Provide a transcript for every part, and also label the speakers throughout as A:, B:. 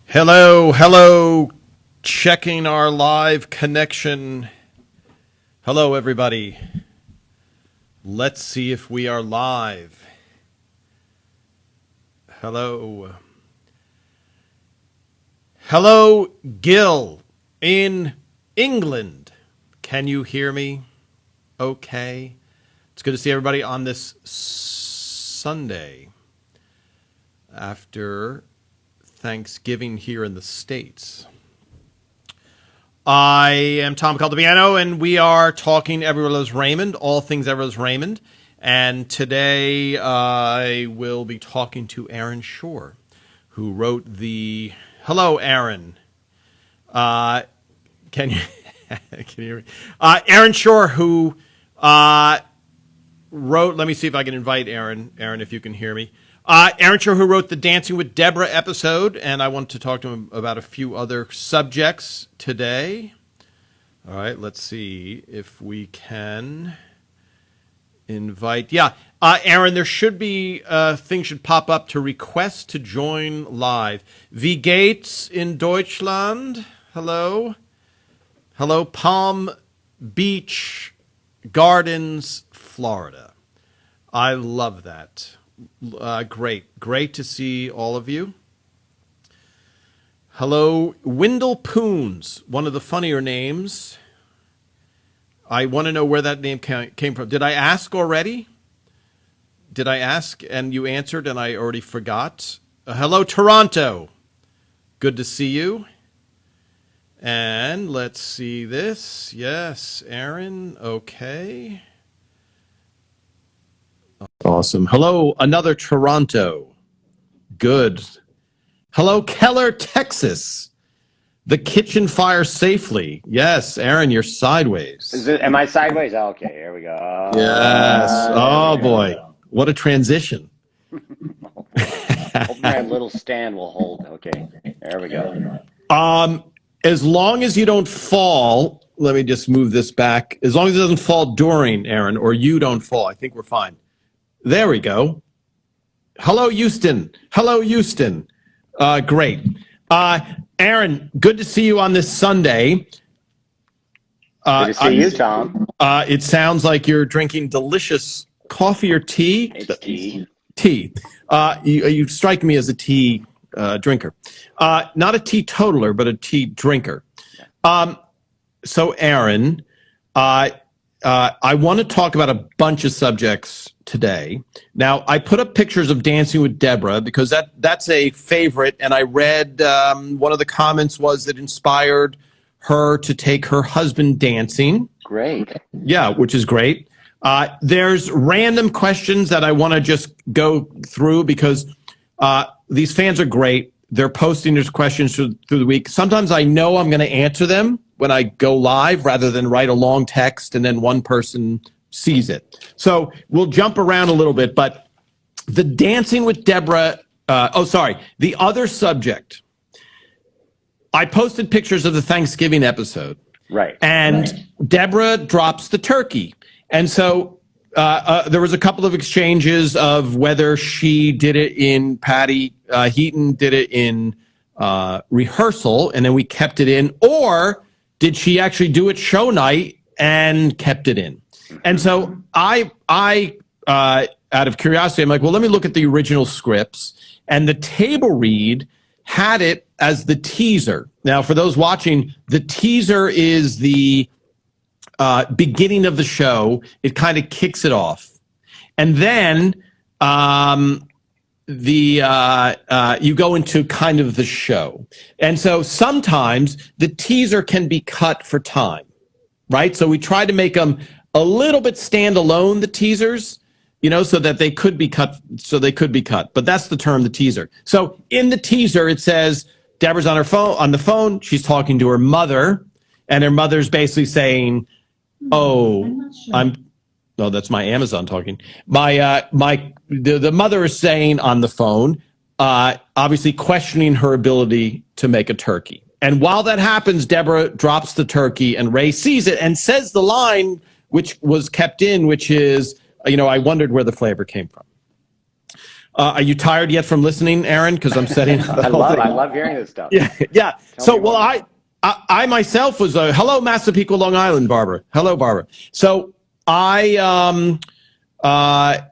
A: Hello, hello, checking our live connection. Hello, everybody. Let's see if we are live. Hello. Hello, Gil in England. Can you hear me? Okay. It's good to see everybody on this Sunday after Thanksgiving here in the States. I am Tom Caldabiano, and we are talking Everywhere Loves Raymond, all things Everywhere Loves Raymond. And today I will be talking to Aaron Shure, who wrote the... Hello, Aaron. Can you hear me? Aaron Shure, who wrote... Let me see if I can invite Aaron. Aaron, if you can hear me. Aaron Shure, who wrote the Dancing with Debra episode, and I want to talk to him about a few other subjects today. All right, let's see if we can invite. Yeah, Aaron, there should be things should pop up to request to join live. V. Gates in Deutschland. Hello. Hello, Palm Beach Gardens, Florida. I love that. Great to see all of you. Hello, Wendell Poons, one of the funnier names. I want to know where that name came from. Did I ask already? Did I ask and you answered and I already forgot? Hello, Toronto. Good to see you. And let's see this. Yes, Aaron. Okay. Awesome. Hello, another Toronto. Good. Hello, Keller, Texas. The kitchen fire safely. Yes, Aaron, you're sideways.
B: Am I sideways? Oh, okay, here we go.
A: Yes. Oh, boy. What a transition.
B: Hope my little stand will hold. Okay, there we go.
A: As long as you don't fall, let me just move this back. As long as it doesn't fall during, Aaron, or you don't fall, I think we're fine. There we go. Hello, Houston. Hello, Houston. Great. Aaron, good to see you on this Sunday.
B: Good to see you, Tom.
A: It sounds like you're drinking delicious coffee or tea.
B: It's tea.
A: Tea. You strike me as a tea drinker. Not a teetotaler, but a tea drinker. So, Aaron, I want to talk about a bunch of subjects today. Now, I put up pictures of Dancing with Debra because that's a favorite, and I read one of the comments was that inspired her to take her husband dancing.
B: Great.
A: Yeah, which is great. There's random questions that I want to just go through because these fans are great. They're posting their questions through the week. Sometimes I know I'm going to answer them when I go live rather than write a long text and then one person sees it. So we'll jump around a little bit, but the Dancing with Debra, the other subject, I posted pictures of the Thanksgiving episode.
B: Right.
A: And Debra drops the turkey. And so there was a couple of exchanges of whether she did it in Patty Heaton did it in rehearsal and then we kept it in, or did she actually do it show night and kept it in? And so I out of curiosity, I'm like, well, let me look at the original scripts. And the table read had it as the teaser. Now, for those watching, the teaser is the beginning of the show. It kind of kicks it off. And then you go into kind of the show. And so sometimes the teaser can be cut for time, right? So we try to make them a little bit standalone, the teasers, so that they could be cut. But that's the term, the teaser. So in the teaser, it says Debra's on the phone. She's talking to her mother, and her mother's basically saying, that's my Amazon talking. The mother is saying on the phone, obviously questioning her ability to make a turkey. And while that happens, Debra drops the turkey and Ray sees it and says the line which was kept in, which is, I wondered where the flavor came from. Are you tired yet from listening, Aaron? Because I'm setting the
B: I
A: whole
B: love
A: thing.
B: I love hearing this stuff.
A: Yeah, yeah.
B: Tell
A: So,
B: me
A: well,
B: more.
A: I myself was hello, Massapequa, Long Island, Barbara. Hello, Barbara. So uh, I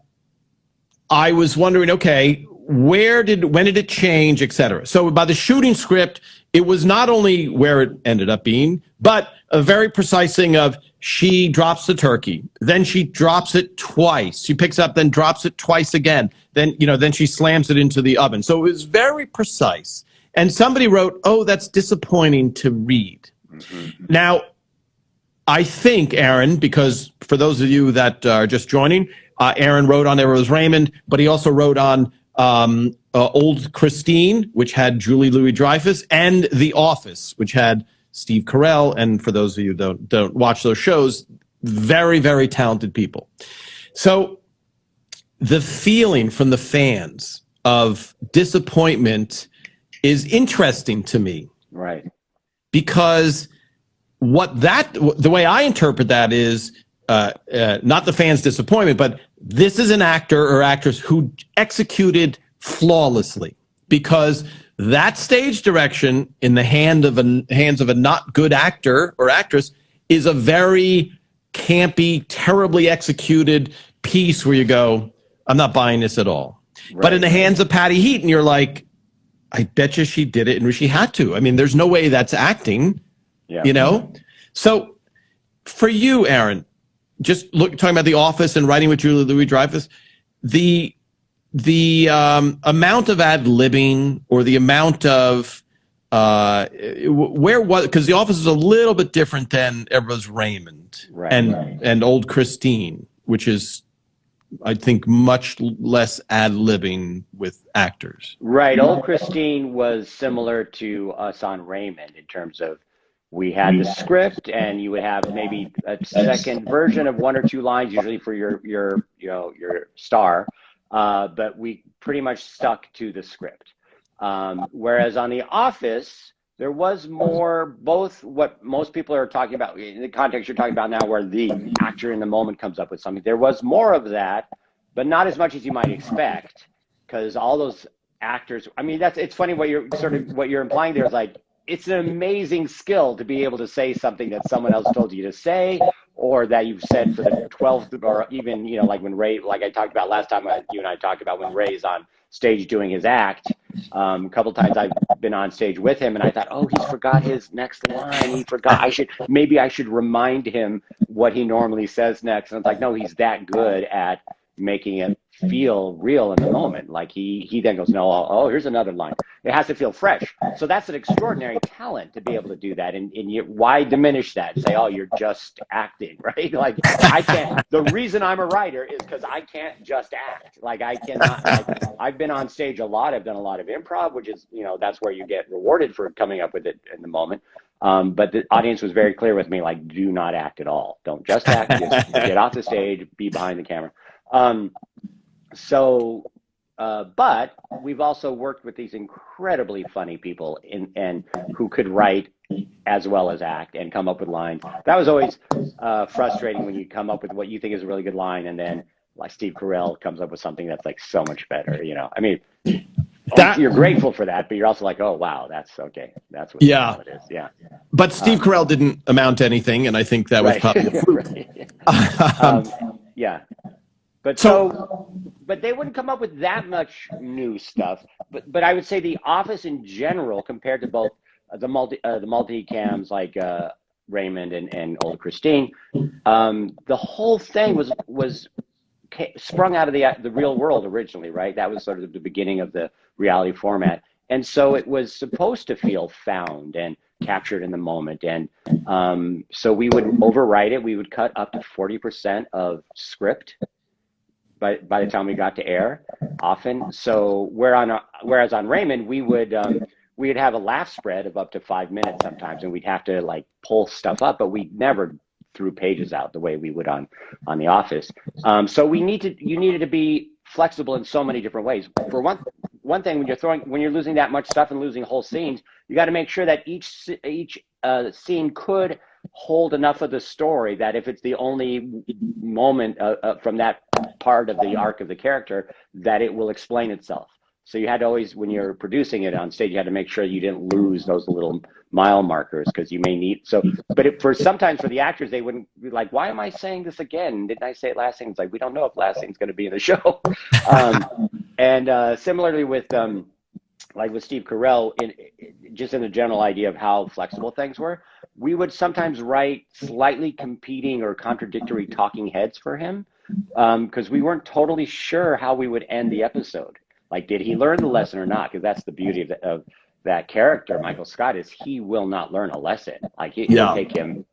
A: was wondering, okay, when did it change, et cetera? So by the shooting script, it was not only where it ended up being, but a very precise thing of she drops the turkey, then she drops it twice. She picks up, then drops it twice again. Then she slams it into the oven. So it was very precise. And somebody wrote, "Oh, that's disappointing to read."
B: Mm-hmm.
A: Now, I think, Aaron, because for those of you that are just joining, Aaron wrote on There Was Raymond, but he also wrote on Old Christine, which had Julie Louis-Dreyfus, and The Office, which had Steve Carell. And for those of you who don't watch those shows, very, very talented people. So the feeling from the fans of disappointment is interesting to me.
B: Right.
A: Because the way I interpret that is not the fans' disappointment, but this is an actor or actress who executed flawlessly, because that stage direction in the hands of a not good actor or actress is a very campy, terribly executed piece where you go, I'm not buying this at all.
B: Right.
A: But in the hands of Patty Heaton, you're like, I bet you she did it and she had to. I mean, there's no way that's acting.
B: Yeah.
A: So for you, Aaron, just talking about The Office and writing with Julie Louis-Dreyfus, the amount of ad-libbing or the amount of because The Office is a little bit different than There Was Raymond,
B: Right.
A: and Old Christine, which is, I think, much less ad-libbing with actors.
B: Right. Old Christine was similar to us on Raymond in terms of we had the script and you would have maybe a second version of one or two lines, usually for your star, but we pretty much stuck to the script. Whereas on The Office, there was more, both what most people are talking about in the context you're talking about now, where the actor in the moment comes up with something. There was more of that, but not as much as you might expect, because all those actors, I mean, it's funny what you're implying there is like, it's an amazing skill to be able to say something that someone else told you to say, or that you've said for the 12th, or even, like when Ray, like I talked about last time, you and I talked about when Ray's on stage doing his act. A couple times I've been on stage with him and I thought, oh, he's forgot his next line. He forgot. Maybe I should remind him what he normally says next. And it's like, no, he's that good at making it feel real in the moment. Like he then goes, no, oh, here's another line. It has to feel fresh. So that's an extraordinary talent to be able to do that. And why diminish that? Say, oh, you're just acting, right? Like I can't. The reason I'm a writer is because I can't just act. Like I cannot. Like, I've been on stage a lot. I've done a lot of improv, which is, that's where you get rewarded for coming up with it in the moment. But the audience was very clear with me, like, do not act at all. Don't just act. Just get off the stage, be behind the camera. But we've also worked with these incredibly funny people and who could write as well as act and come up with lines. That was always frustrating when you come up with what you think is a really good line and then like Steve Carell comes up with something that's like so much better. I mean, you're grateful for that, but you're also like, oh wow, that's okay. That's what it is. Yeah.
A: But Steve Carell didn't amount to anything, and I think that was probably a fluke.
B: Yeah. But but they wouldn't come up with that much new stuff. But I would say The Office in general, compared to both the multi-cams like Raymond and Old Christine, the whole thing was sprung out of the real world originally, right? That was sort of the beginning of the reality format. And so it was supposed to feel found and captured in the moment. And so we would overwrite it. We would cut up to 40% of script by the time we got to air often. So whereas on Raymond, we'd have a laugh spread of up to 5 minutes sometimes, and we'd have to like pull stuff up, but we never threw pages out the way we would on The Office. So you needed to be flexible in so many different ways. For one thing, when you're losing that much stuff and losing whole scenes, you got to make sure that each scene could hold enough of the story that if it's the only moment from that part of the arc of the character, that it will explain itself. So you had to always, when you're producing it on stage, you had to make sure you didn't lose those little mile markers, because you may need, so, but sometimes for the actors, they wouldn't be like, why am I saying this again? Didn't I say it last thing? It's like, we don't know if last thing's going to be in the show. And similarly with, like with Steve Carell, just in the general idea of how flexible things were, we would sometimes write slightly competing or contradictory talking heads for him, because we weren't totally sure how we would end the episode. Like, did he learn the lesson or not? Because that's the beauty of that character, Michael Scott, is he will not learn a lesson. Like, it'll take him,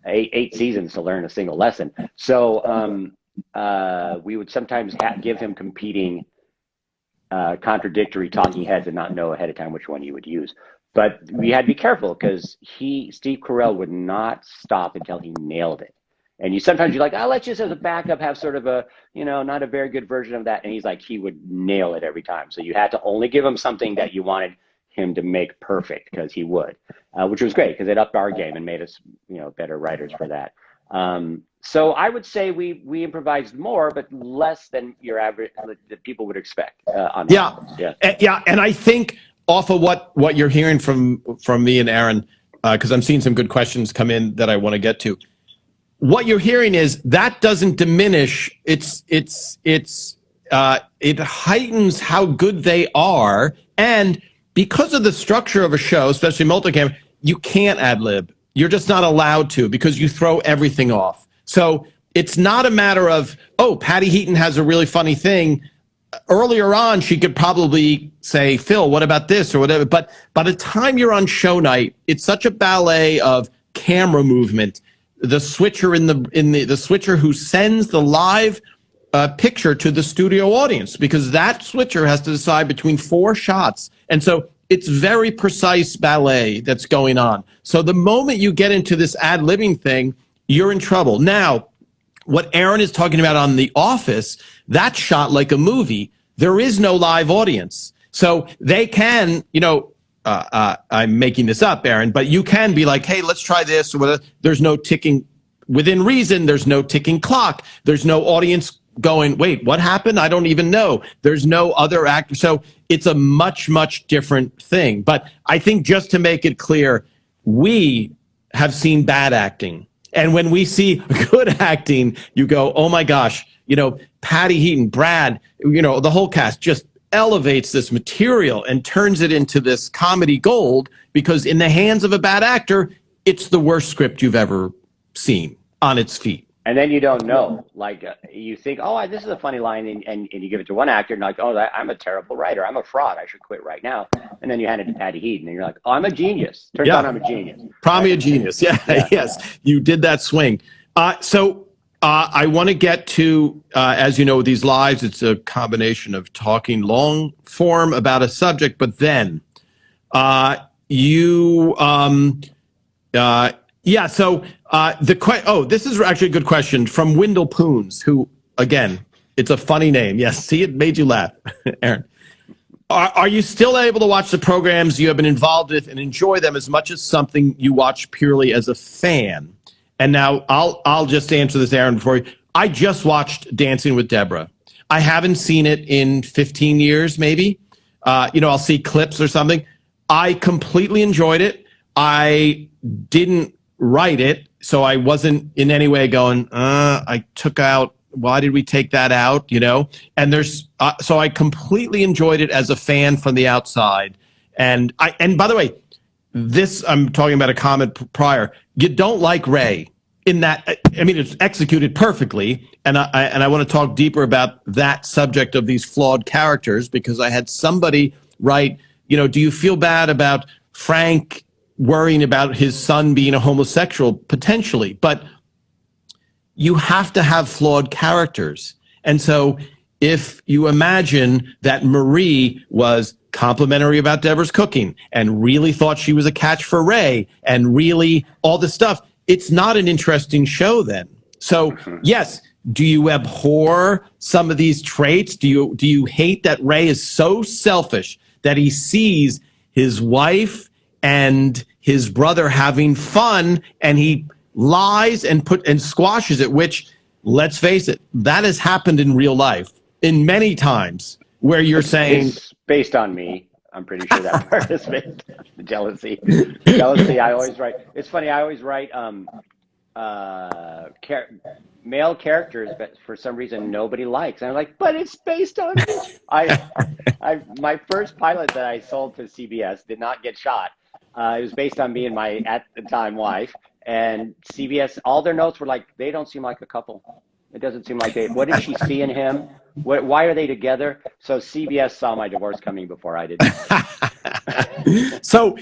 B: eight seasons to learn a single lesson. So we would sometimes give him competing contradictory talking heads and not know ahead of time which one you would use. But we had to be careful, because Steve Carell would not stop until he nailed it. And sometimes you're like, oh, let's just as a backup have sort of a, not a very good version of that. And he's like, he would nail it every time. So you had to only give him something that you wanted him to make perfect, because he would, which was great, because it upped our game and made us, better writers for that. So I would say we improvised more, but less than your average that people would expect. On
A: And I think off of what you're hearing from me and Aaron, because I'm seeing some good questions come in that I want to get to. What you're hearing is that doesn't diminish. It heightens how good they are, and because of the structure of a show, especially multicam, you can't ad lib. You're just not allowed to, because you throw everything off. So it's not a matter of, oh, Patty Heaton has a really funny thing. Earlier on, she could probably say, Phil, what about this or whatever. But by the time you're on show night, it's such a ballet of camera movement. The switcher the switcher who sends the live picture to the studio audience, because that switcher has to decide between 4 shots. And so it's very precise ballet that's going on. So the moment you get into this ad-libbing thing, you're in trouble. Now, what Aaron is talking about on The Office, that's shot like a movie. There is no live audience. So they can, I'm making this up, Aaron, but you can be like, hey, let's try this. Or whatever. There's no ticking, within reason, there's no ticking clock. There's no audience going, wait, what happened? I don't even know. There's no other actor. So it's a much, much different thing. But I think, just to make it clear, we have seen bad acting. And when we see good acting, you go, oh my gosh, Patty Heaton, Brad, the whole cast just elevates this material and turns it into this comedy gold, because in the hands of a bad actor, it's the worst script you've ever seen on its feet.
B: And then you don't know, like you think, oh, this is a funny line, and you give it to one actor, and like, oh, I'm a terrible writer, I'm a fraud, I should quit right now. And then you hand it to Patty Heaton, and you're like, oh, I'm a genius. Turns out I'm a genius.
A: Probably a genius. Yeah. Yes, you did that swing. So I want to get to, as you know, these lives, it's a combination of talking long form about a subject, but then this is actually a good question from Wendell Poons, who, again, it's a funny name. Yes, see, it made you laugh, Aaron. Are you still able to watch the programs you have been involved with and enjoy them as much as something you watch purely as a fan? And now I'll just answer this, Aaron, before you. I just watched Dancing with Debra. I haven't seen it in 15 years, maybe. I'll see clips or something. I completely enjoyed it. I didn't write it, so I wasn't in any way going, I took out, why did we take that out, And there's, so I completely enjoyed it as a fan from the outside. And by the way, I'm talking about a comment prior, you don't like Ray in that, it's executed perfectly. And I want to talk deeper about that subject of these flawed characters, because I had somebody write, do you feel bad about Frank worrying about his son being a homosexual? Potentially, but you have to have flawed characters. And so if you imagine that Marie was complimentary about Deborah's cooking and really thought she was a catch for Ray and really all this stuff, it's not an interesting show then. So yes, do you abhor some of these traits? Do you hate that Ray is so selfish that he sees his wife and his brother having fun, and he lies and squashes it, which, let's face it, that has happened in real life in many times where you're saying
B: it's based on me. I'm pretty sure that part is based on the jealousy. Jealousy, I always write. It's funny, I always write male characters, but for some reason nobody likes. And I'm like, but it's based on me. My first pilot that I sold to CBS did not get shot. It was based on me and my, at the time, wife. And CBS, all their notes were like, they don't seem like a couple. It doesn't seem like they, what did she see in him? Why are they together? So CBS saw my divorce coming before I did.
A: So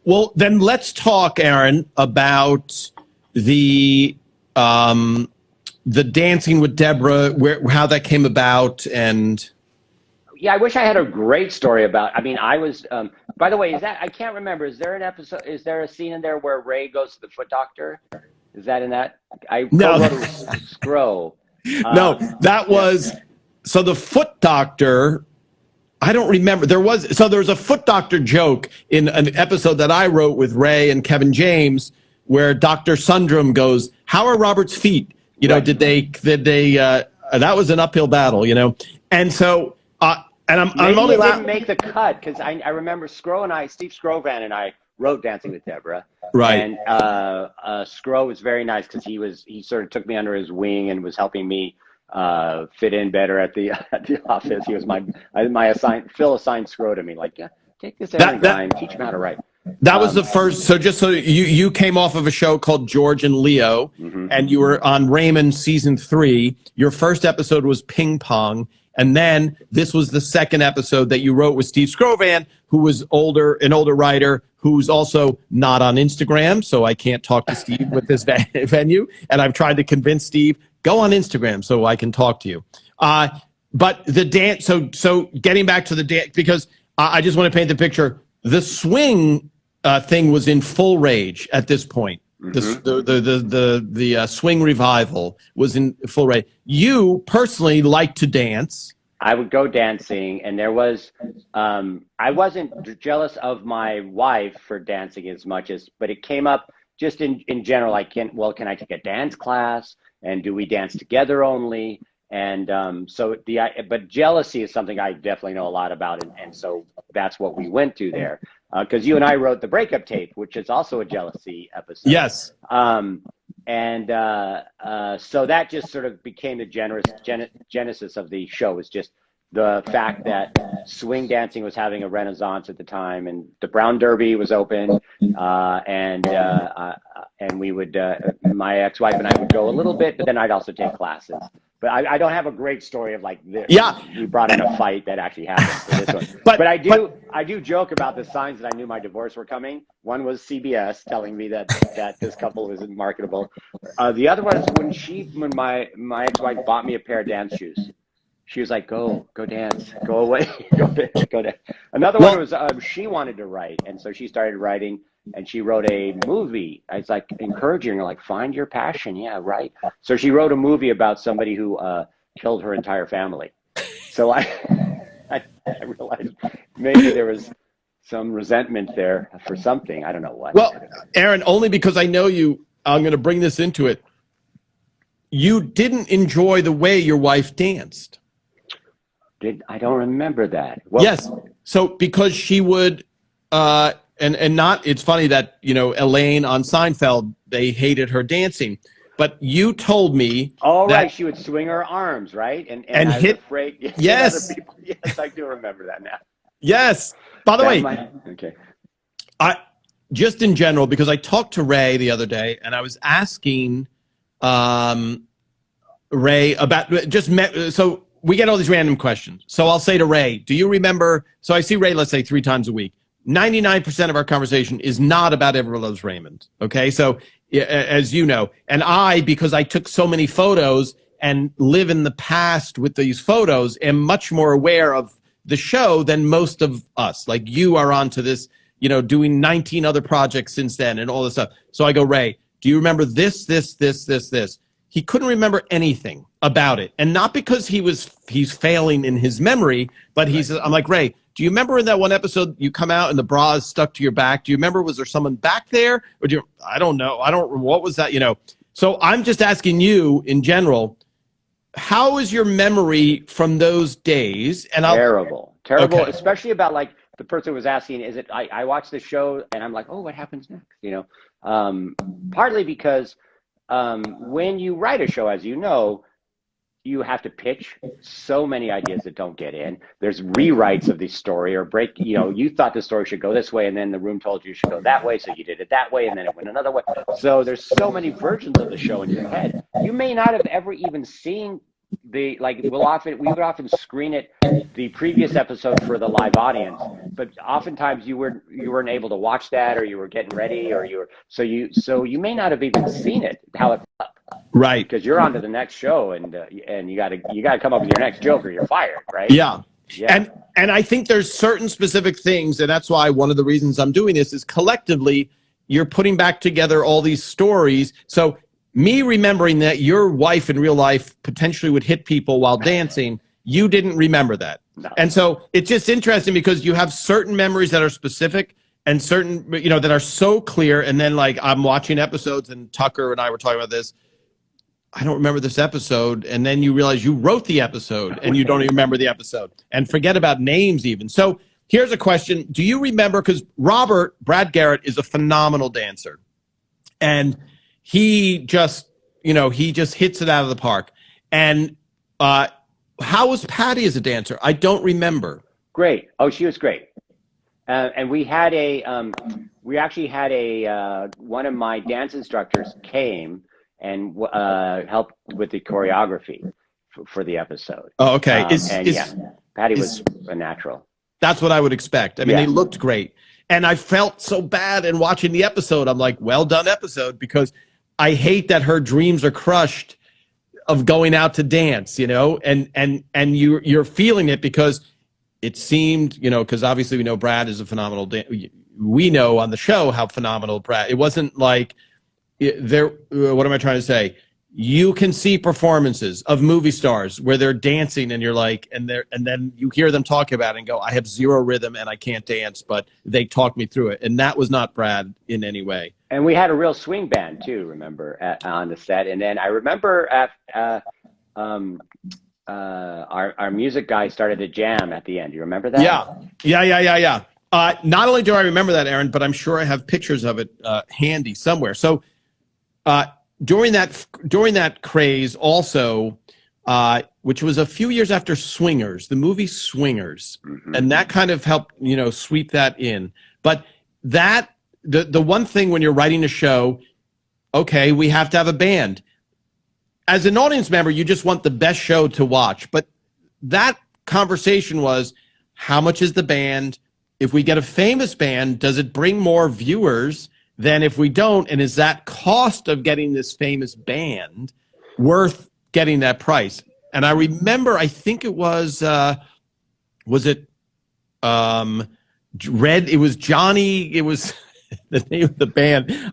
A: well, then let's talk, Aaron, about the Dancing with Debra, how that came about. And
B: yeah, I wish I had a great story about, I mean, I was, by the way, I can't remember, is there a scene in there where Ray goes to the foot doctor? Is that in that?
A: No.
B: Co-wrote it with Scro.
A: No, that was, so the foot doctor, I don't remember. There was a foot doctor joke in an episode that I wrote with Ray and Kevin James, where Dr. Sundram goes, how are Robert's feet? You know,
B: Right.
A: did they, that was an uphill battle, you know? And so, and I'm
B: Maybe
A: only
B: it didn't make the cut, because I remember Steve Scrovan and I wrote Dancing with Debra.
A: Right.
B: And Scro was very nice, because he sort of took me under his wing and was helping me fit in better at the office. He was Phil assigned Scro to me, like, yeah, take this Aaron guy and teach him how to write.
A: That was the first. So just so you came off of a show called George and Leo, and you were on Raymond season 3. Your first episode was Ping Pong, and then this was the second episode that you wrote with Steve Scrovan, who was an older writer who's also not on Instagram. So I can't talk to Steve with this venue, and I've tried to convince Steve, go on Instagram so I can talk to you. But the dance. So getting back to the dance, because I just want to paint the picture. The swing thing was in full rage at this point. The swing revival was in full rage. You personally like to dance.
B: I would go dancing, and there was, I wasn't jealous of my wife for dancing as much but it came up just in general, like, can I take a dance class? And do we dance together only? And but jealousy is something I definitely know a lot about. And so that's what we went to there. Because you and I wrote the breakup tape, which is also a jealousy episode.
A: Yes.
B: So that just sort of became the genesis of the show, was just the fact that swing dancing was having a renaissance at the time, and the Brown Derby was open, and we would, my ex-wife and I would go a little bit, but then I'd also take classes. But I don't have a great story of, like, this. Yeah, we brought in a fight that actually happened for this one. But I do joke about the signs that I knew my divorce were coming. One was CBS telling me that this couple isn't marketable. The other one is when my ex-wife bought me a pair of dance shoes. She was like, go dance, go away, go dance. Another one was she wanted to write, and so she started writing, and she wrote a movie. I was like encouraging her, like, find your passion, yeah, right. So she wrote a movie about somebody who killed her entire family. So I realized maybe there was some resentment there for something. I don't know what.
A: Well, Aaron, only because I know you, I'm going to bring this into it. You didn't enjoy the way your wife danced.
B: I don't remember that. Well,
A: yes. So because she would, and not, it's funny that, you know, Elaine on Seinfeld, they hated her dancing. But you told me.
B: Oh, right. She would swing her arms, right? And I was afraid.
A: Yes.
B: Other people. Yes, I do remember that now.
A: Yes. By the way.
B: Okay.
A: Just in general, because I talked to Ray the other day, and I was asking Ray about so we get all these random questions. So I'll say to Ray, do you remember? So I see Ray, let's say 3 times a week. 99% of our conversation is not about Everyone Loves Raymond. Okay. So as you know, and because I took so many photos and live in the past with these photos, am much more aware of the show than most of us. Like, you are onto this, you know, doing 19 other projects since then and all this stuff. So I go, Ray, do you remember this? He couldn't remember anything about it. And not because he's failing in his memory, but I'm like, Ray, Do you remember in that one episode you come out and the bra is stuck to your back? Do you remember, was there someone back there? Or I don't know. What was that? So I'm just asking you in general, how is your memory from those days? And
B: Terrible,
A: okay.
B: especially about like the person was asking, is it, I watch the show and I'm like, oh, what happens next? Partly because when you write a show, as you know, you have to pitch so many ideas that don't get in. There's rewrites of the story or you thought the story should go this way and then the room told you it should go that way. So you did it that way and then it went another way. So there's so many versions of the show in your head. You may not have ever even seen we would often screen it, the previous episode for the live audience, but oftentimes you weren't able to watch that, or you were getting ready, or so you may not have even seen it, how it up.
A: Right.
B: Because you're on to the next show and you gotta come up with your next joke or you're fired, right?
A: Yeah. And I think there's certain specific things, and that's why one of the reasons I'm doing this is collectively you're putting back together all these stories. So me remembering that your wife in real life potentially would hit people while dancing, you didn't remember that.
B: No.
A: And so it's just interesting because you have certain memories that are specific and certain, that are so clear. And then like I'm watching episodes and Tucker and I were talking about this. I don't remember this episode. And then you realize you wrote the episode and you don't even remember the episode, and forget about names even. So here's a question. Do you remember, because Brad Garrett is a phenomenal dancer, and he just hits it out of the park. And how was Patty as a dancer? I don't remember.
B: Great. Oh, she was great. And we actually had one of my dance instructors came and helped with the choreography for the episode.
A: Oh, okay.
B: Patty was a natural.
A: That's what I would expect. I mean, They looked great. And I felt so bad in watching the episode. I'm like, well done episode, because I hate that her dreams are crushed of going out to dance, and you're feeling it because it seemed, because obviously we know Brad is a phenomenal we know on the show how phenomenal Brad. It wasn't like what am I trying to say? You can see performances of movie stars where they're dancing and you're like, and then you hear them talk about it and go, I have zero rhythm and I can't dance, but they talk me through it. And that was not Brad in any way.
B: And we had a real swing band too, remember, on the set. And then I remember our music guy started to jam at the end. You remember that?
A: Yeah. Not only do I remember that, Aaron, but I'm sure I have pictures of it handy somewhere. So during that craze also, which was a few years after Swingers, the movie Swingers, and that kind of helped, sweep that in. But the one thing when you're writing a show, okay, we have to have a band. As an audience member, you just want the best show to watch. But that conversation was, how much is the band? If we get a famous band, does it bring more viewers than if we don't? And is that cost of getting this famous band worth getting that price? And I remember, I think it was it Red? It was Johnny. It was the name of the band.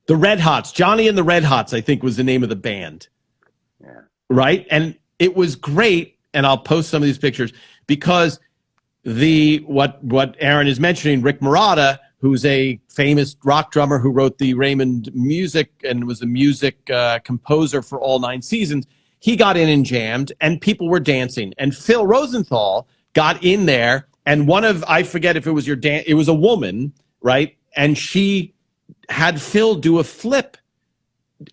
A: The Red Hots. Johnny and the Red Hots, I think, was the name of the band.
B: Yeah.
A: Right? And it was great. And I'll post some of these pictures because what Aaron is mentioning, Rick Marotta, who's a famous rock drummer who wrote the Raymond music and was the music composer for all 9 seasons, he got in and jammed, and people were dancing. And Phil Rosenthal got in there, and I forget if it was it was a woman, right? And she had Phil do a flip.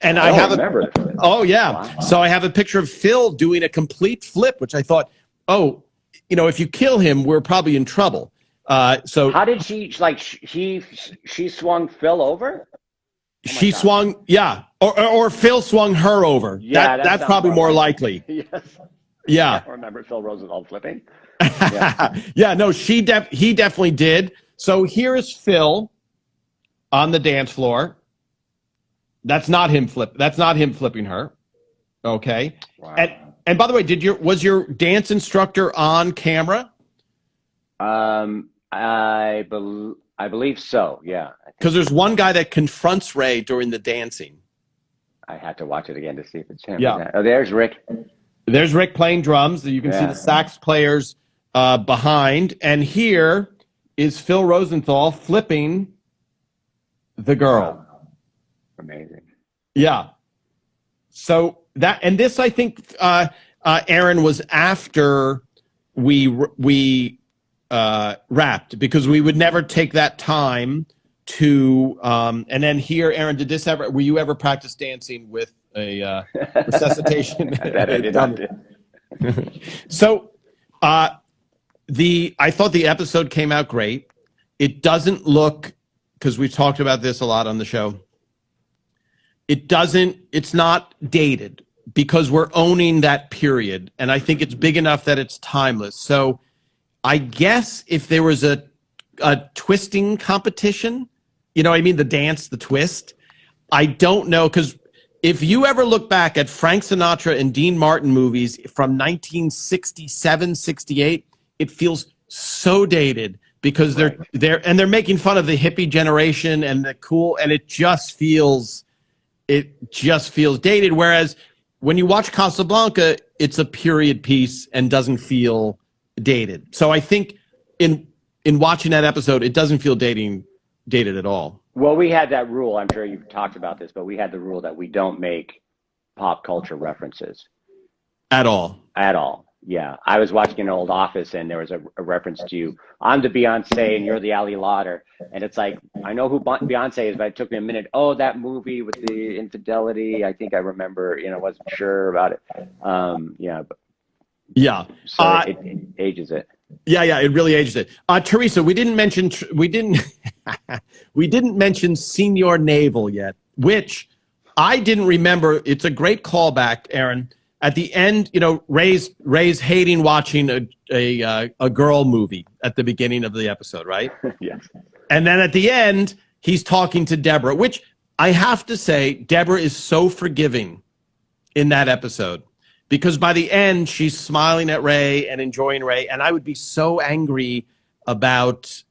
A: And I remember. Oh, yeah. Wow. So I have a picture of Phil doing a complete flip, which I thought, if you kill him, we're probably in trouble. So
B: how did she she swung Phil over?
A: She swung, yeah, or Phil swung her over.
B: Yeah,
A: that's probably more likely.
B: Yes.
A: Yeah.
B: I don't remember Phil Rosenthal flipping.
A: Yeah, no, he definitely did. So here is Phil on the dance floor. That's not him flipping her. Okay.
B: Wow.
A: And by the way, was your dance instructor on camera?
B: I believe so. Yeah.
A: Because there's one guy that confronts Ray during the dancing.
B: I had to watch it again to see if it's him.
A: Yeah.
B: Oh, there's Rick.
A: There's Rick playing drums. You can see the sax players behind, and here is Phil Rosenthal flipping the girl.
B: Amazing.
A: Yeah. So that, and this, I think, Aaron, was after we wrapped, because we would never take that time to. And then here, Aaron, were you ever practice dancing with a resuscitation?
B: That I did not do.
A: So, I thought the episode came out great. It doesn't look, because we've talked about this a lot on the show. It's not dated, because we're owning that period. And I think it's big enough that it's timeless. So I guess if there was a twisting competition, you know what I mean? The dance, the twist. I don't know, because if you ever look back at Frank Sinatra and Dean Martin movies from 1967, 68, it feels so dated, because they're making fun of the hippie generation and the cool, and it just feels dated. Whereas when you watch Casablanca, it's a period piece and doesn't feel dated. So I think in watching that episode, it doesn't feel dated at all.
B: Well, we had that rule. I'm sure you've talked about this, but we had the rule that we don't make pop culture references
A: At all.
B: at all. Yeah, I was watching an old Office, and there was a reference to I'm the Beyonce and you're the Ali Lauder, and it's like, I know who Beyonce is, but it took me a minute. Oh, that movie with the infidelity. I think I remember. Wasn't sure about it. Yeah, but
A: Yeah.
B: so it ages it.
A: Yeah, it really ages it. Teresa, we didn't mention Senior Naval yet, which I didn't remember. It's a great callback, Aaron. At the end, Ray's hating watching a girl movie at the beginning of the episode, right?
B: Yes.
A: And then at the end, he's talking to Debra, which I have to say, Debra is so forgiving in that episode, because by the end, she's smiling at Ray and enjoying Ray. And I would be so angry about,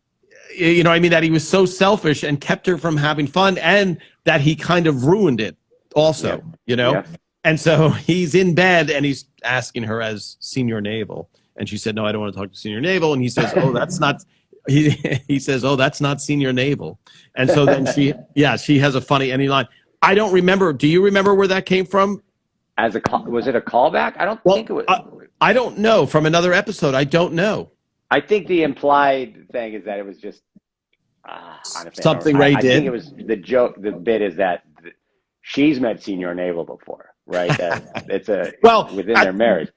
A: that he was so selfish and kept her from having fun, and that he kind of ruined it also,
B: Yeah.
A: And so he's in bed and he's asking her as Senior Naval. And she said, no, I don't want to talk to Senior Naval. And he says, oh, that's not, he says, oh, that's not Senior Naval. And so then she has a funny ending line. I don't remember. Do you remember where that came from?
B: Was it a callback? I don't think it was.
A: I don't know. From another episode, I don't know.
B: I think the implied thing is that it was just honestly,
A: something Ray did.
B: I think it was the joke. The bit is that she's met Senior Naval before, right? That it's within their marriage.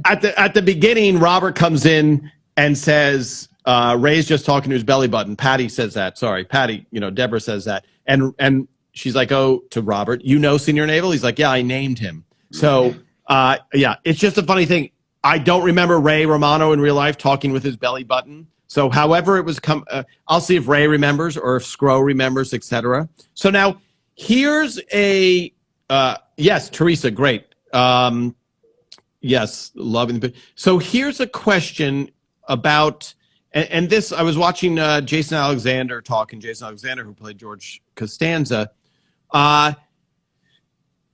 A: at the beginning, Robert comes in and says, Ray's just talking to his belly button. Patty says that. Sorry, Patty. Debra says that, and she's like, oh, to Robert, Senior Naval? He's like, yeah, I named him. So it's just a funny thing. I don't remember Ray Romano in real life talking with his belly button. So however it was I'll see if Ray remembers or if Scro remembers, etc. So now here's a yes, Teresa, great. Yes, loving the. So here's a question about, and this, I was watching Jason Alexander, who played George Costanza.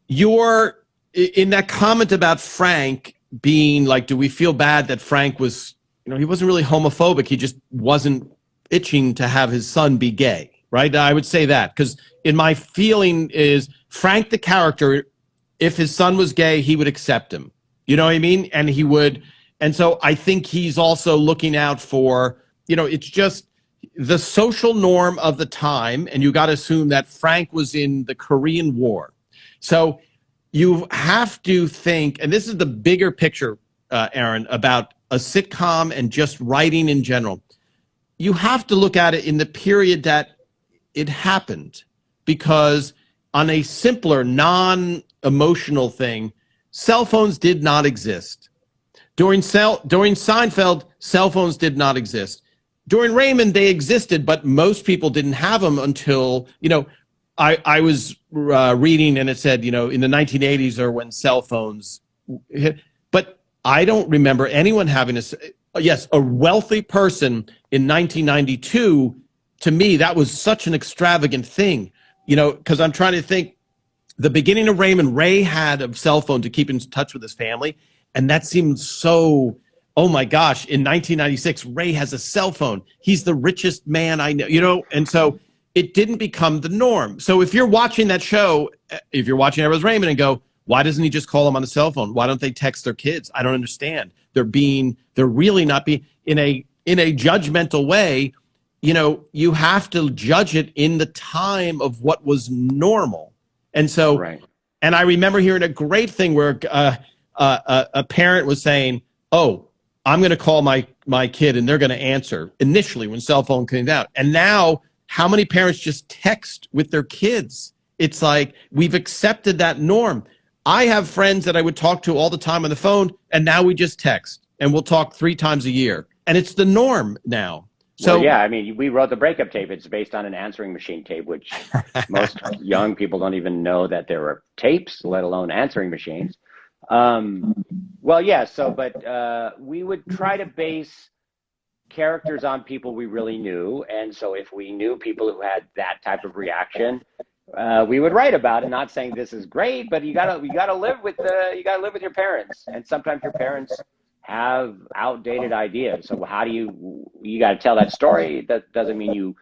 A: You're in that comment about Frank being like, do we feel bad that Frank was, he wasn't really homophobic. He just wasn't itching to have his son be gay, right? I would say that, because in my feeling is Frank, the character, if his son was gay, he would accept him. You know what I mean? And he would. And so I think he's also looking out for, it's just the social norm of the time. And you got to assume that Frank was in the Korean War. So you have to think, and this is the bigger picture, Aaron, about a sitcom and just writing in general. You have to look at it in the period that it happened, because on a simpler, non-emotional thing, cell phones did not exist. During Seinfeld, cell phones did not exist. During Raymond, they existed, but most people didn't have them until, I was reading and it said, in the 1980s or when cell phones hit. But I don't remember anyone having a wealthy person in 1992. To me, that was such an extravagant thing, because I'm trying to think. The beginning of Raymond, Ray had a cell phone to keep in touch with his family, and that seemed so oh my gosh, in 1996, Ray has a cell phone. He's the richest man I know, and so it didn't become the norm. So if you're watching that show, if you're watching Everyone's Raymond and go, why doesn't he just call them on the cell phone? Why don't they text their kids? I don't understand. They're really not being in a judgmental way. You have to judge it in the time of what was normal. And so,
B: Right.
A: and I remember hearing a great thing where a parent was saying, oh, I'm going to call my kid and they're going to answer, initially when cell phone came out. And now how many parents just text with their kids? It's like we've accepted that norm. I have friends that I would talk to all the time on the phone, and now we just text, and we'll talk 3 times a year. And it's the norm now. So
B: well, yeah, I mean, we wrote the breakup tape. It's based on an answering machine tape, which most young people don't even know that there were tapes, let alone answering machines. Well, yeah, but we would try to base characters on people we really knew. And so if we knew people who had that type of reaction, we would write about it, not saying this is great, but you gotta live with your parents. And sometimes your parents have outdated ideas. So how do you got to tell that story? That doesn't mean you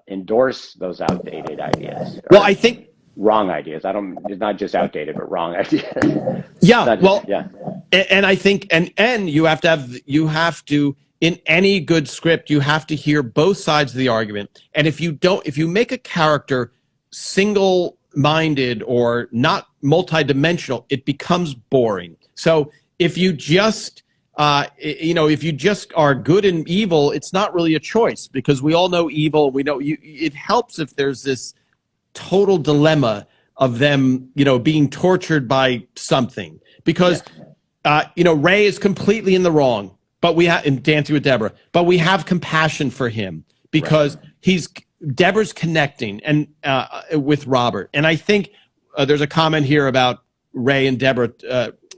B: endorse those outdated ideas.
A: Well, I think
B: wrong ideas. It's not just outdated, but wrong ideas.
A: Yeah.
B: Well,
A: and I think, and you have to, in any good script, you have to hear both sides of the argument. And if you make a character single-minded or not multidimensional, it becomes boring. So if you just, if you just are good and evil, it's not really a choice, because we all know evil. We know it helps if there's this total dilemma of them, being tortured by something, because, Ray is completely in the wrong, but we have in Dancing with Debra, but we have compassion for him because Deborah's connecting and with Robert. And I think there's a comment here about Ray and Debra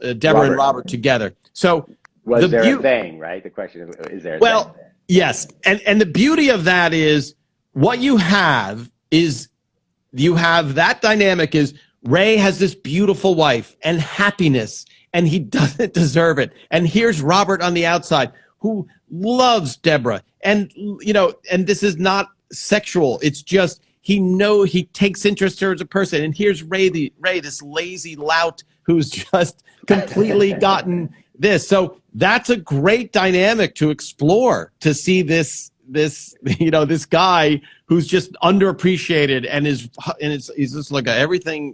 A: and Robert together. So
B: was there a thing, right? The question is there a
A: well,
B: thing?
A: Yes. And the beauty of that is what you have that dynamic is Ray has this beautiful wife and happiness, and he doesn't deserve it. And here's Robert on the outside who loves Debra. And, and this is not sexual. It's just he takes interest in her as a person. And here's Ray, this lazy lout who's just completely gotten this. So that's a great dynamic to explore, to see this guy who's just underappreciated and he's just like everything,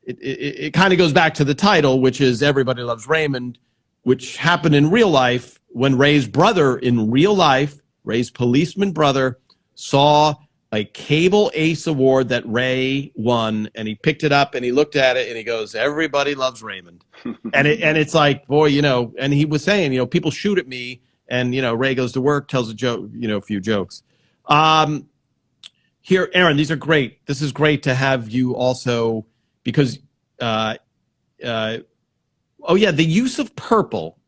A: it kind of goes back to the title, which is Everybody Loves Raymond, which happened in real life when Ray's brother in real life, Ray's policeman brother, saw a Cable Ace Award that Ray won, and he picked it up and he looked at it and he goes, Everybody Loves Raymond. and it's like, boy, and he was saying, people shoot at me, and, Ray goes to work, tells a joke, a few jokes. Here, Aaron, these are great. This is great to have you also, because, the use of purple.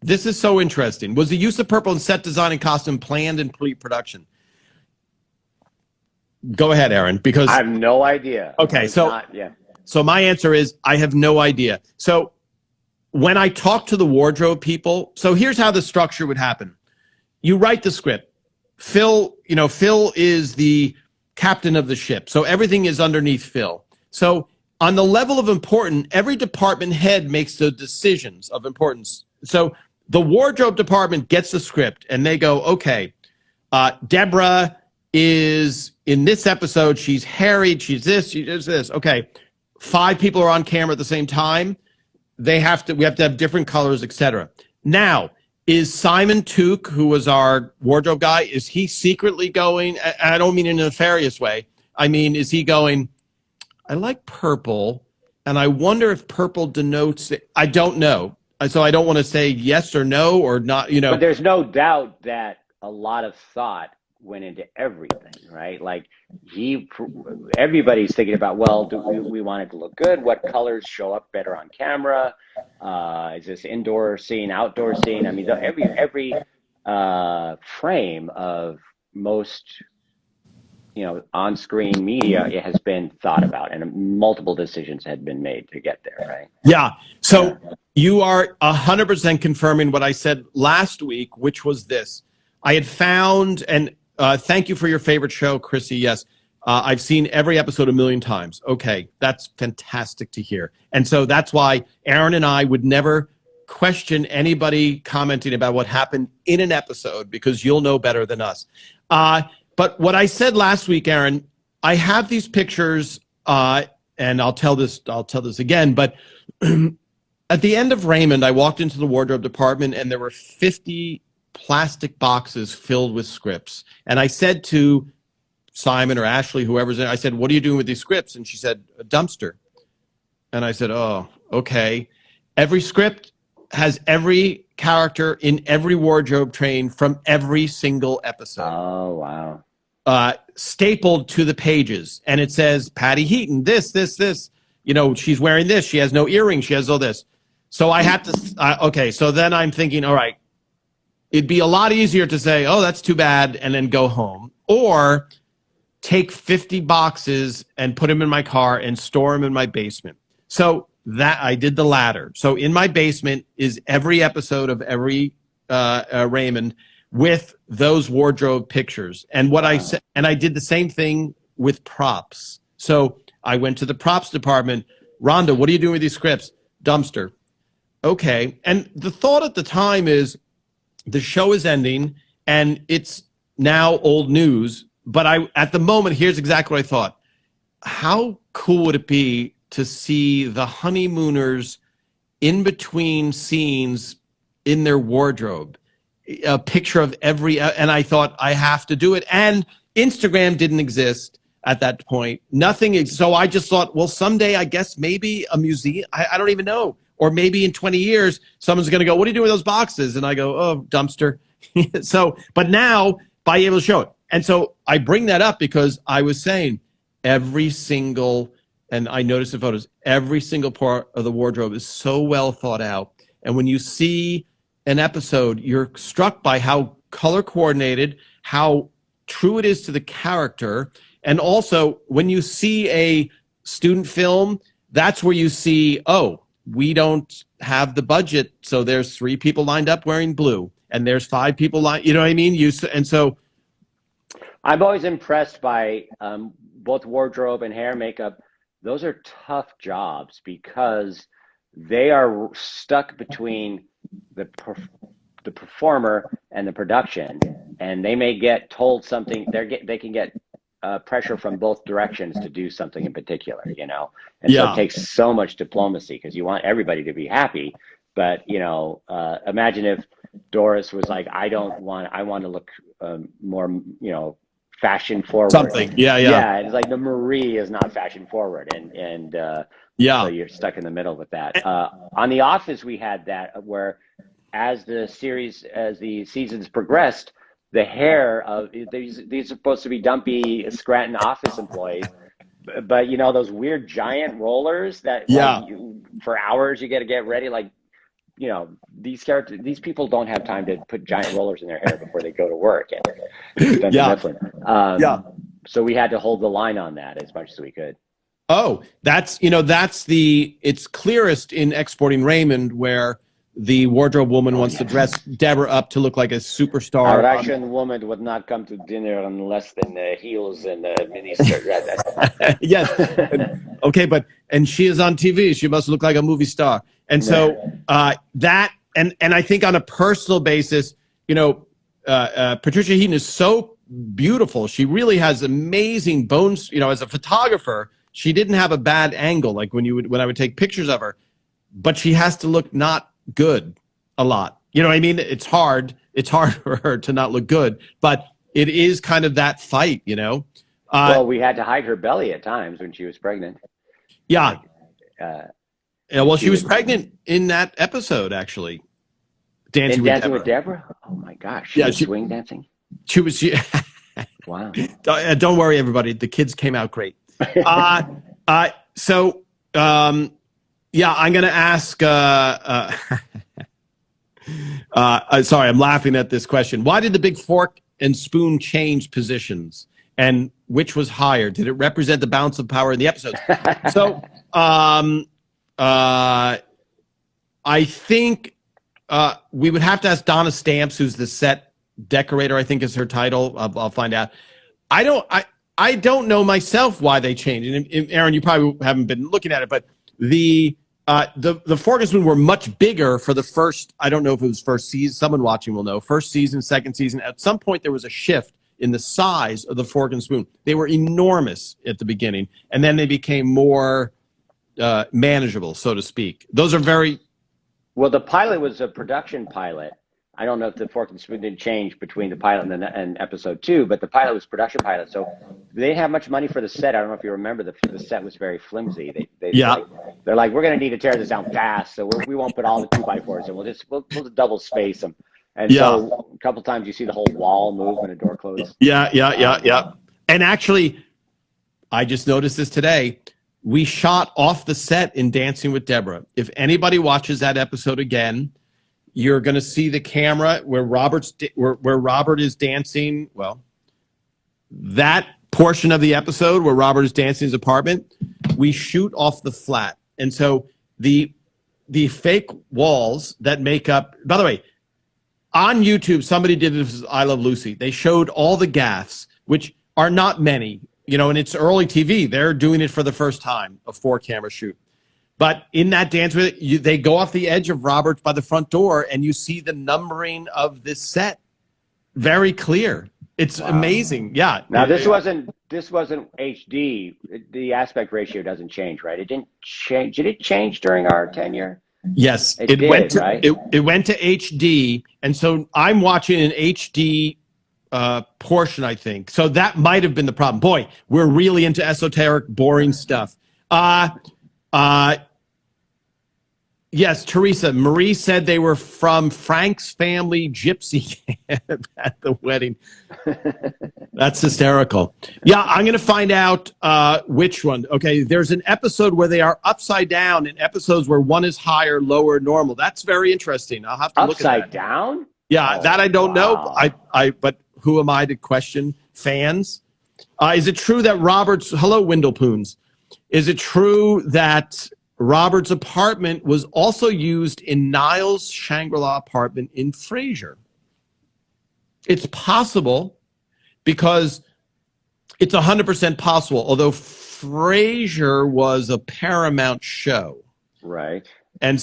A: This is so interesting. Was the use of purple in set design and costume planned in pre-production? Go ahead, Aaron, because
B: I have no idea.
A: Okay, so my answer is I have no idea. So when I talk to the wardrobe people, so here's how the structure would happen. You write the script. Phil is the captain of the ship. So everything is underneath Phil. So on the level of importance, every department head makes the decisions of importance. So the wardrobe department gets the script and they go, okay, Debra is in this episode, she's harried, she's this, she does this. Okay, 5 people are on camera at the same time. We have to have different colors, etc. Now, is Simon Took, who was our wardrobe guy, is he secretly going, I don't mean in a nefarious way, I mean, is he going, I like purple, and I wonder if purple denotes it. I don't know. So I don't want to say yes or no or not,
B: But there's no doubt that a lot of thought went into everything, right? Like everybody's thinking about, well, do we want it to look good? What colors show up better on camera? Is this indoor scene, outdoor scene? I mean, every frame of most, on-screen media, it has been thought about, and multiple decisions had been made to get there, right?
A: Yeah. So You are 100% confirming what I said last week, which was this. I had found, and thank you for your favorite show, Chrissy. Yes, I've seen every episode a million times. Okay, that's fantastic to hear. And so that's why Aaron and I would never question anybody commenting about what happened in an episode, because you'll know better than us. But what I said last week, Aaron, I have these pictures, and I'll tell this again, but at the end of Raymond, I walked into the wardrobe department and there were 50 plastic boxes filled with scripts. And I said to Simon or Ashley, whoever's in, I said, "What are you doing with these scripts?" And she said, "A dumpster." And I said, "Oh, okay." Every script has every character in every wardrobe train from every single episode.
B: Oh, wow.
A: Stapled to the pages. And it says, Patty Heaton, this. You know, she's wearing this. She has no earrings. She has all this. So I had to, okay, so then I'm thinking, all right, it'd be a lot easier to say, oh, that's too bad, and then go home. Or take 50 boxes and put them in my car and store them in my basement. So that I did the latter. So in my basement is every episode of every Raymond with those wardrobe pictures. And what I said, and I did the same thing with props. So I went to the props department. Rhonda, what are you doing with these scripts? Dumpster. Okay. And the thought at the time is the show is ending and it's now old news. But at the moment, here's exactly what I thought. How cool would it be to see the honeymooners in between scenes in their wardrobe? A picture of every, and I thought I have to do it. And Instagram didn't exist at that point. Nothing. So I just thought, well, someday I guess maybe a museum, I don't even know. Or maybe in 20 years, someone's going to go, what do you do with those boxes? And I go, oh, dumpster. So, but now by able to show it. And so I bring that up because I was saying every single, and I noticed the photos, every single part of the wardrobe is so well thought out. And when you see an episode, you're struck by how color coordinated, how true it is to the character. And also when you see a student film, that's where you see, oh, we don't have the budget. So there's 3 people lined up wearing blue and there's 5 people lined, you know what I mean? And so
B: I'm always impressed by both wardrobe and hair makeup. Those are tough jobs because they are stuck between the performer and the production, and they may get told something. They can get pressure from both directions to do something in particular, you know. And so it takes so much diplomacy because you want everybody to be happy. But you know, imagine if Doris was like, I want to look more, you know, fashion forward.
A: Something, yeah.
B: It's like the Marie is not fashion forward, and so you're stuck in the middle with that. On The Office, we had that where, as the seasons progressed, the hair of these are supposed to be dumpy Scranton office employees, but you know those weird giant rollers that like, for hours you got to get ready, like. You know, these people don't have time to put giant rollers in their hair before they go to work. So we had to hold the line on that as much as we could.
A: Oh, it's clearest in Exporting Raymond, where the wardrobe woman wants to dress Debra up to look like a superstar.
B: Our Russian woman would not come to dinner in less than heels and miniskirt.
A: Yes. Okay, and she is on TV. She must look like a movie star. And so that, and I think on a personal basis, you know, Patricia Heaton is so beautiful. She really has amazing bones. You know, as a photographer, she didn't have a bad angle. Like when I would take pictures of her, but she has to look not good a lot. You know what I mean? It's hard for her to not look good, but it is kind of that fight, you know?
B: Well, we had to hide her belly at times when she was pregnant.
A: Yeah. Well, she was pregnant in that episode, actually. Dancing with
B: Debra? Oh my gosh. She was swing dancing?
A: She was. Wow. Don't worry, everybody. The kids came out great. So, I'm going to ask. Sorry, I'm laughing at this question. Why did the big fork and spoon change positions? And which was higher? Did it represent the balance of power in the episode? So, I think we would have to ask Donna Stamps, who's the set decorator, I think is her title. I'll find out. I don't know myself why they changed. And Aaron, you probably haven't been looking at it, but the fork and spoon were much bigger for the first, I don't know if it was first season, someone watching will know, first season, second season. At some point there was a shift in the size of the fork and spoon. They were enormous at the beginning, and then they became more manageable, so to speak. Those are very...
B: Well, the pilot was a production pilot. I don't know if the fork and spoon didn't change between the pilot and episode 2, but the pilot was production pilot. So they didn't have much money for the set. I don't know if you remember, the set was very flimsy. They're like, we're going to need to tear this down fast, so we won't put all the 2x4s in. We'll just double space them. And so a couple times you see the whole wall move when a door closes.
A: Yeah. And actually, I just noticed this today. We shot off the set in Dancing with Debra. If anybody watches that episode again, you're going to see the camera where where Robert is dancing. Well, that portion of the episode where Robert is dancing in his apartment, we shoot off the flat. And so the fake walls that make up, by the way, on YouTube, somebody did this, I Love Lucy. They showed all the gaffes, which are not many, and it's early TV. They're doing it for the first time, a 4-camera shoot. But in that dance with it, they go off the edge of Roberts by the front door, and you see the numbering of this set very clear. It's amazing. Yeah.
B: Now this wasn't HD. The aspect ratio doesn't change, right? It didn't change. Did it change during our tenure?
A: Yes,
B: it did,
A: went to,
B: right?
A: It went to HD, and so I'm watching an HD portion, I think. So that might have been the problem. Boy, we're really into esoteric, boring stuff. Yes, Teresa. Marie said they were from Frank's family gypsy camp at the wedding. That's hysterical. Yeah, I'm going to find out which one. Okay, there's an episode where they are upside down and episodes where one is higher, lower, normal. That's very interesting. I'll have to look at that.
B: Upside down?
A: Yeah, that I don't know. But who am I to question fans? Is it true that hello, Windlepoons. Is it true that Robert's apartment was also used in Niles' Shangri-La apartment in Frasier? It's possible, because it's 100% possible, although Frasier was a Paramount show.
B: Right.
A: And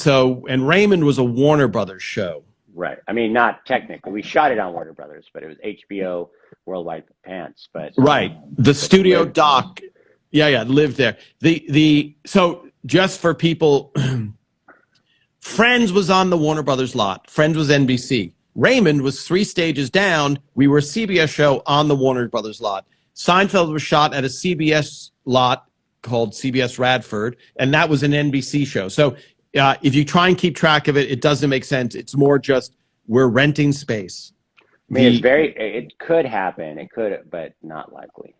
A: Raymond was a Warner Brothers show.
B: Right. I mean, not technically. We shot it on Warner Brothers, but it was HBO Worldwide Pants. But
A: right. The studio doc. Yeah, lived there. So just for people, Friends was on the Warner Brothers lot. Friends was NBC. Raymond was 3 stages down. We were a CBS show on the Warner Brothers lot. Seinfeld was shot at a CBS lot called CBS Radford, and that was an NBC show. So if you try and keep track of it, it doesn't make sense. It's more just we're renting space.
B: I mean, it could happen. It could, but not likely.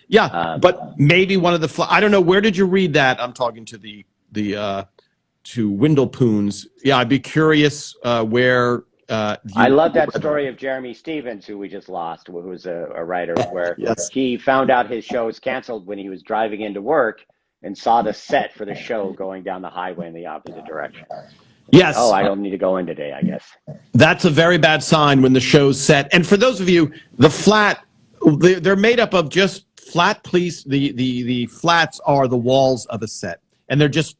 A: Yeah, but maybe one of the I don't know. Where did you read that? I'm talking to to Windlepoons. Yeah, I'd be curious where.
B: I love that story of Jeremy Stevens, who we just lost, who was a writer, where he found out his show was canceled when he was driving into work and saw the set for the show going down the highway in the opposite direction.
A: Yes.
B: Oh, I don't need to go in today, I guess.
A: That's a very bad sign when the show's set. And for those of you, the flat, they're made up of just flat piece. The flats are the walls of a set, and they're just.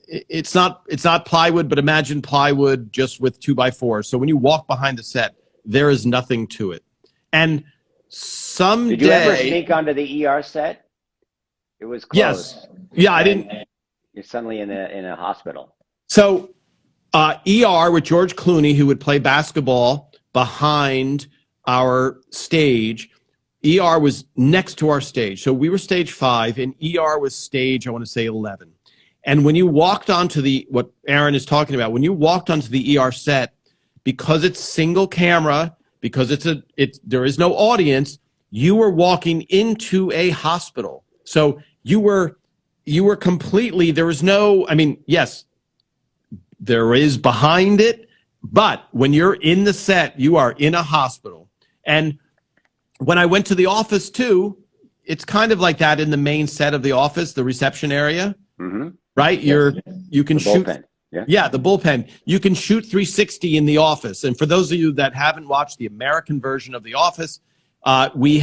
A: It's not plywood, but imagine plywood just with 2x4. So when you walk behind the set, there is nothing to it. And someday,
B: did you ever sneak onto the ER set? It was closed.
A: Yes. Yeah, I didn't.
B: You're suddenly in a hospital.
A: So ER with George Clooney, who would play basketball behind our stage. ER was next to our stage. So we were stage 5, and ER was stage, I want to say 11. And when you walked onto what Aaron is talking about, when you walked onto the ER set, because it's single camera, because there is no audience, you were walking into a hospital. So you were completely, there was no, I mean, yes, there is behind it, but when you're in the set, you are in a hospital. And when I went to the office too, it's kind of like that in the main set of the office, the reception area. Mm-hmm. Right, you can shoot. Yeah, the bullpen. You can shoot 360 in The Office. And for those of you that haven't watched the American version of The Office, Ray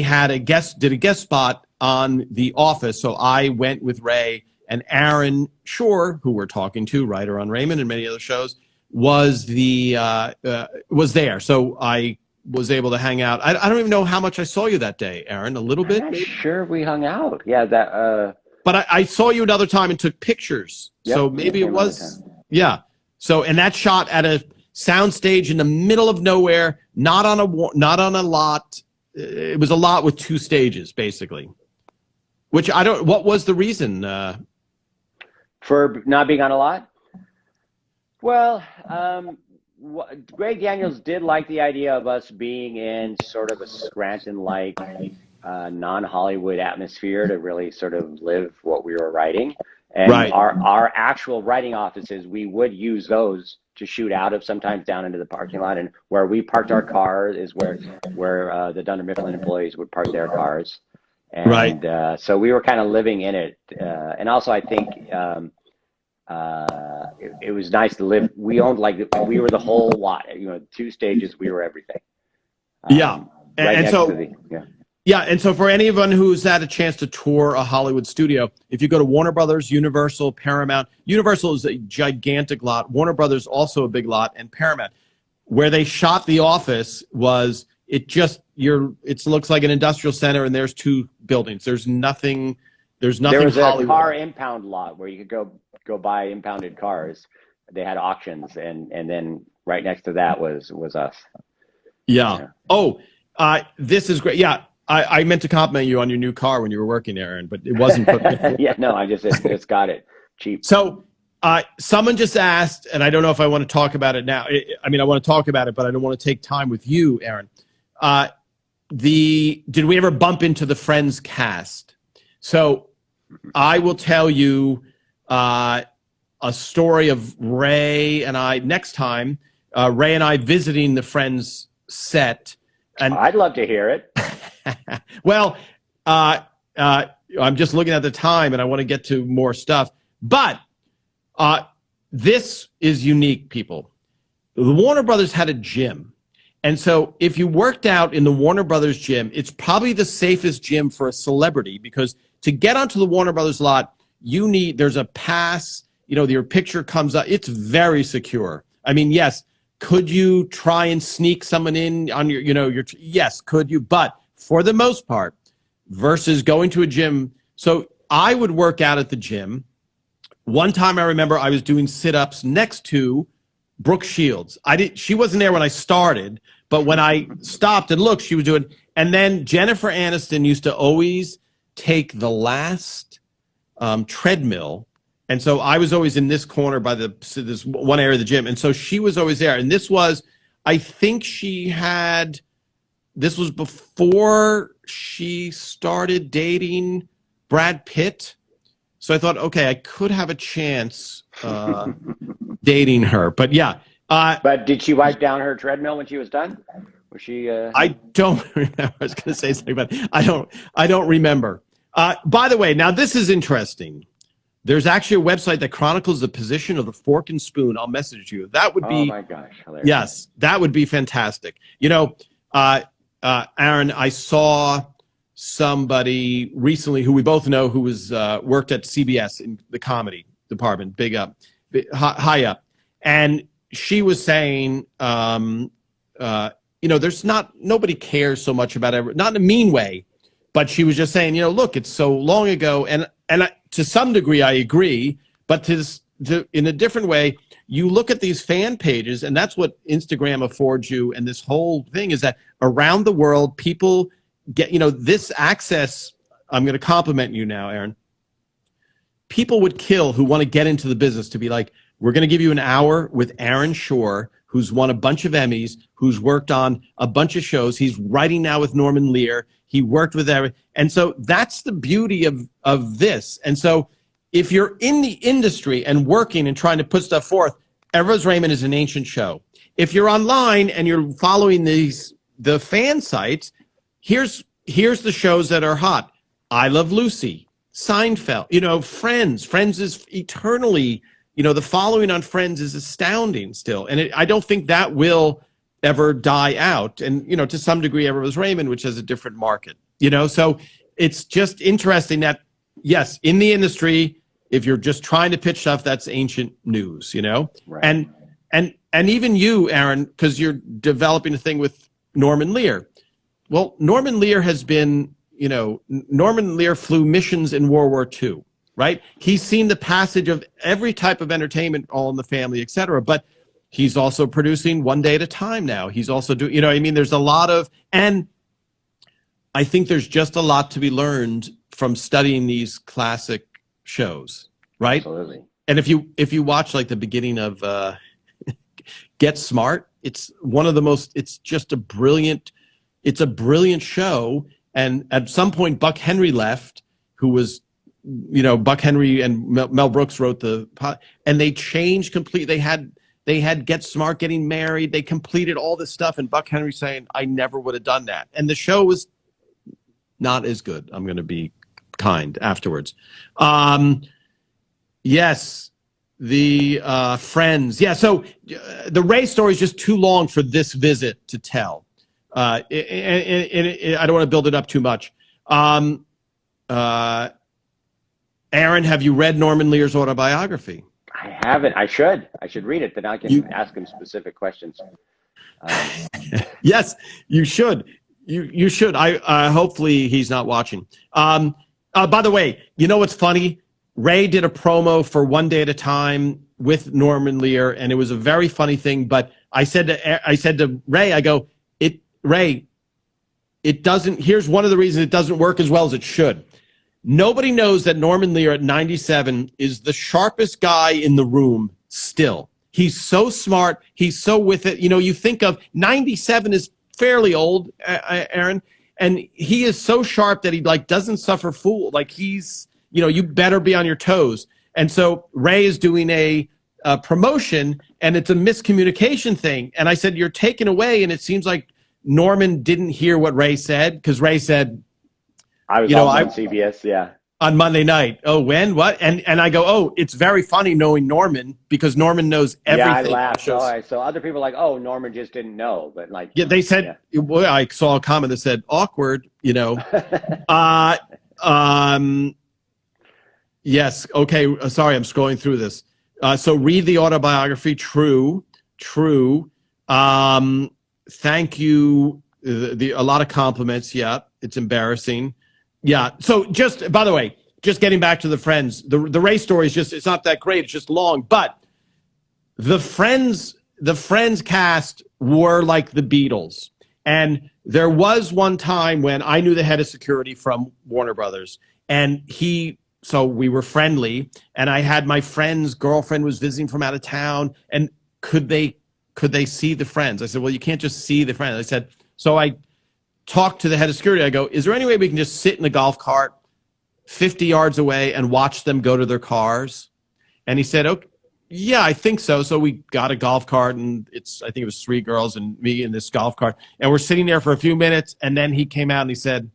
A: did a guest spot on The Office. So I went with Ray, and Aaron Shure, who we're talking to, writer on Raymond and many other shows, was there. So I was able to hang out. I don't even know how much I saw you that day, Aaron. A little bit?
B: I'm not sure we hung out. Yeah, that.
A: But I saw you another time and took pictures.
B: Yep,
A: So maybe it was, yeah. So, and that shot at a sound stage in the middle of nowhere, not on a lot. It was a lot with 2 stages, basically. Which what was the reason?
B: For not being on a lot? Well, Greg Daniels did like the idea of us being in sort of a Scranton-like non-Hollywood atmosphere to really sort of live what we were writing. And our actual writing offices, we would use those to shoot out of, sometimes down into the parking lot. And where we parked our cars is where the Dunder Mifflin employees would park their cars. And so we were kind of living in it. And also, I think it was nice to live. We owned, we were the whole lot. 2 stages, we were everything.
A: And so for anyone who's had a chance to tour a Hollywood studio, if you go to Warner Brothers, Universal, Paramount, Universal is a gigantic lot. Warner Brothers also a big lot, and Paramount. Where they shot The Office it looks like an industrial center, and there's 2 buildings. There's nothing. There was
B: Hollywood. A car impound lot where you could go buy impounded cars. They had auctions, and then right next to that was us.
A: Yeah. Oh, this is great. Yeah. I meant to compliment you on your new car when you were working there, Aaron, but it wasn't.
B: Yeah, no, I just got it cheap.
A: So someone just asked, and I don't know if I want to talk about it now. I want to talk about it, but I don't want to take time with you, Aaron. Did we ever bump into the Friends cast? So I will tell you a story of Ray and I next time. Ray and I visiting the Friends set. And
B: I'd love to hear it.
A: Well, I'm just looking at the time, and I want to get to more stuff. But this is unique, people. The Warner Brothers had a gym. And so if you worked out in the Warner Brothers gym, it's probably the safest gym for a celebrity, because to get onto the Warner Brothers lot, there's a pass, your picture comes up. It's very secure. I mean, yes, could you try and sneak someone in on yes, could you? But for the most part, versus going to a gym. So I would work out at the gym. One time I remember I was doing sit-ups next to Brooke Shields. She wasn't there when I started, but when I stopped and looked, she was doing. And then Jennifer Aniston used to always take the last treadmill. And so I was always in this corner by this one area of the gym. And so she was always there. And this was, I think this was before she started dating Brad Pitt. So I thought, okay, I could have a chance dating her. But yeah.
B: But did she wipe down her treadmill when she was done? Was she?
A: I don't remember. I was going to say something, but I don't remember. By the way, now this is interesting. There's actually a website that chronicles the position of the fork and spoon. I'll message you. That would be.
B: Oh my gosh! Hilarious.
A: Yes, that would be fantastic. Aaron, I saw somebody recently who we both know who was worked at CBS in the comedy department, high up, and she was saying, there's nobody cares so much about not in a mean way, but she was just saying, look, it's so long ago, and to some degree I agree, but in a different way, you look at these fan pages, and that's what Instagram affords you, and this whole thing is that around the world, people get, this access. I'm going to compliment you now, Aaron. People would kill who want to get into the business to be like, we're going to give you an hour with Aaron Shure, who's won a bunch of Emmys, who's worked on a bunch of shows. He's writing now with Norman Lear. He worked with and so that's the beauty of this. And so if you're in the industry and working and trying to put stuff forth, Ever's Raymond is an ancient show. If you're online and you're following the fan sites, here's the shows that are hot. I Love Lucy, Seinfeld, you know, Friends. Friends is eternally, you know, the following on Friends is astounding still. And I don't think that will ever die out. And, you know, to some degree, Everett Raymond, which has a different market, you know, so it's just interesting that, yes, in the industry, if you're just trying to pitch stuff, that's ancient news, you know,
B: Right.
A: And even you, Aaron, because you're developing a thing with Norman Lear. Well, Norman Lear has been, you know, Norman Lear flew missions in World War II, right? He's seen the passage of every type of entertainment, All in the Family, et cetera. But he's also producing One Day at a Time now. He's also doing, you know, I mean, there's a lot of, and I think there's just a lot to be learned from studying these classic shows, right?
B: Absolutely.
A: And if you watch like the beginning of Get Smart, it's one of the most, it's just a brilliant show. And at some point, Buck Henry left, who was, you know, Buck Henry and Mel Brooks wrote and they changed completely. They had Get Smart getting married. They completed all this stuff. And Buck Henry saying, I never would have done that. And the show was not as good. I'm going to be kind afterwards. Yes. The Friends. Yeah. So the Ray story is just too long for this visit to tell. And I don't want to build it up too much. Aaron, have you read Norman Lear's autobiography?
B: I haven't. I should read it. Then I can ask him specific questions.
A: Yes, you should. You should. I hopefully he's not watching. By the way, you know what's funny? Ray did a promo for One Day at a Time with Norman Lear, and it was a very funny thing. But I said to Ray, I go, Ray, it doesn't. Here's one of the reasons it doesn't work as well as it should. Nobody knows that Norman Lear at 97 is the sharpest guy in the room still. He's so smart. He's so with it. You know, you think of 97 is fairly old, Aaron, and he is so sharp that he like doesn't suffer fool. Like he's, you know, you better be on your toes. And so Ray is doing a promotion, and it's a miscommunication thing. And I said, you're taken away, and it seems like Norman didn't hear what Ray said, because Ray said,
B: I was on CBS, yeah.
A: On Monday night. Oh, when? What? And I go, oh, it's very funny knowing Norman, because Norman knows everything.
B: Yeah, I laughed. So other people are like, oh, Norman just didn't know. But like,
A: yeah, they said, well, I saw a comment that said awkward, you know. Yes. Okay. Sorry, I'm scrolling through this. So read the autobiography. True. Thank you. A lot of compliments. Yeah. It's embarrassing. Yeah. So just, by the way, just getting back to the Friends, the Ray story is just, it's not that great. It's just long, but the Friends cast were like the Beatles. And there was one time when I knew the head of security from Warner Brothers, and so we were friendly, and I had my friend's girlfriend was visiting from out of town, and could they see the Friends? I said, well, you can't just see the Friends. I said, so I talked to the head of security. I go, is there any way we can just sit in a golf cart 50 yards away and watch them go to their cars? And he said, okay, yeah, I think so. So we got a golf cart, and I think it was 3 girls and me in this golf cart. And we're sitting there for a few minutes, and then he came out and he said,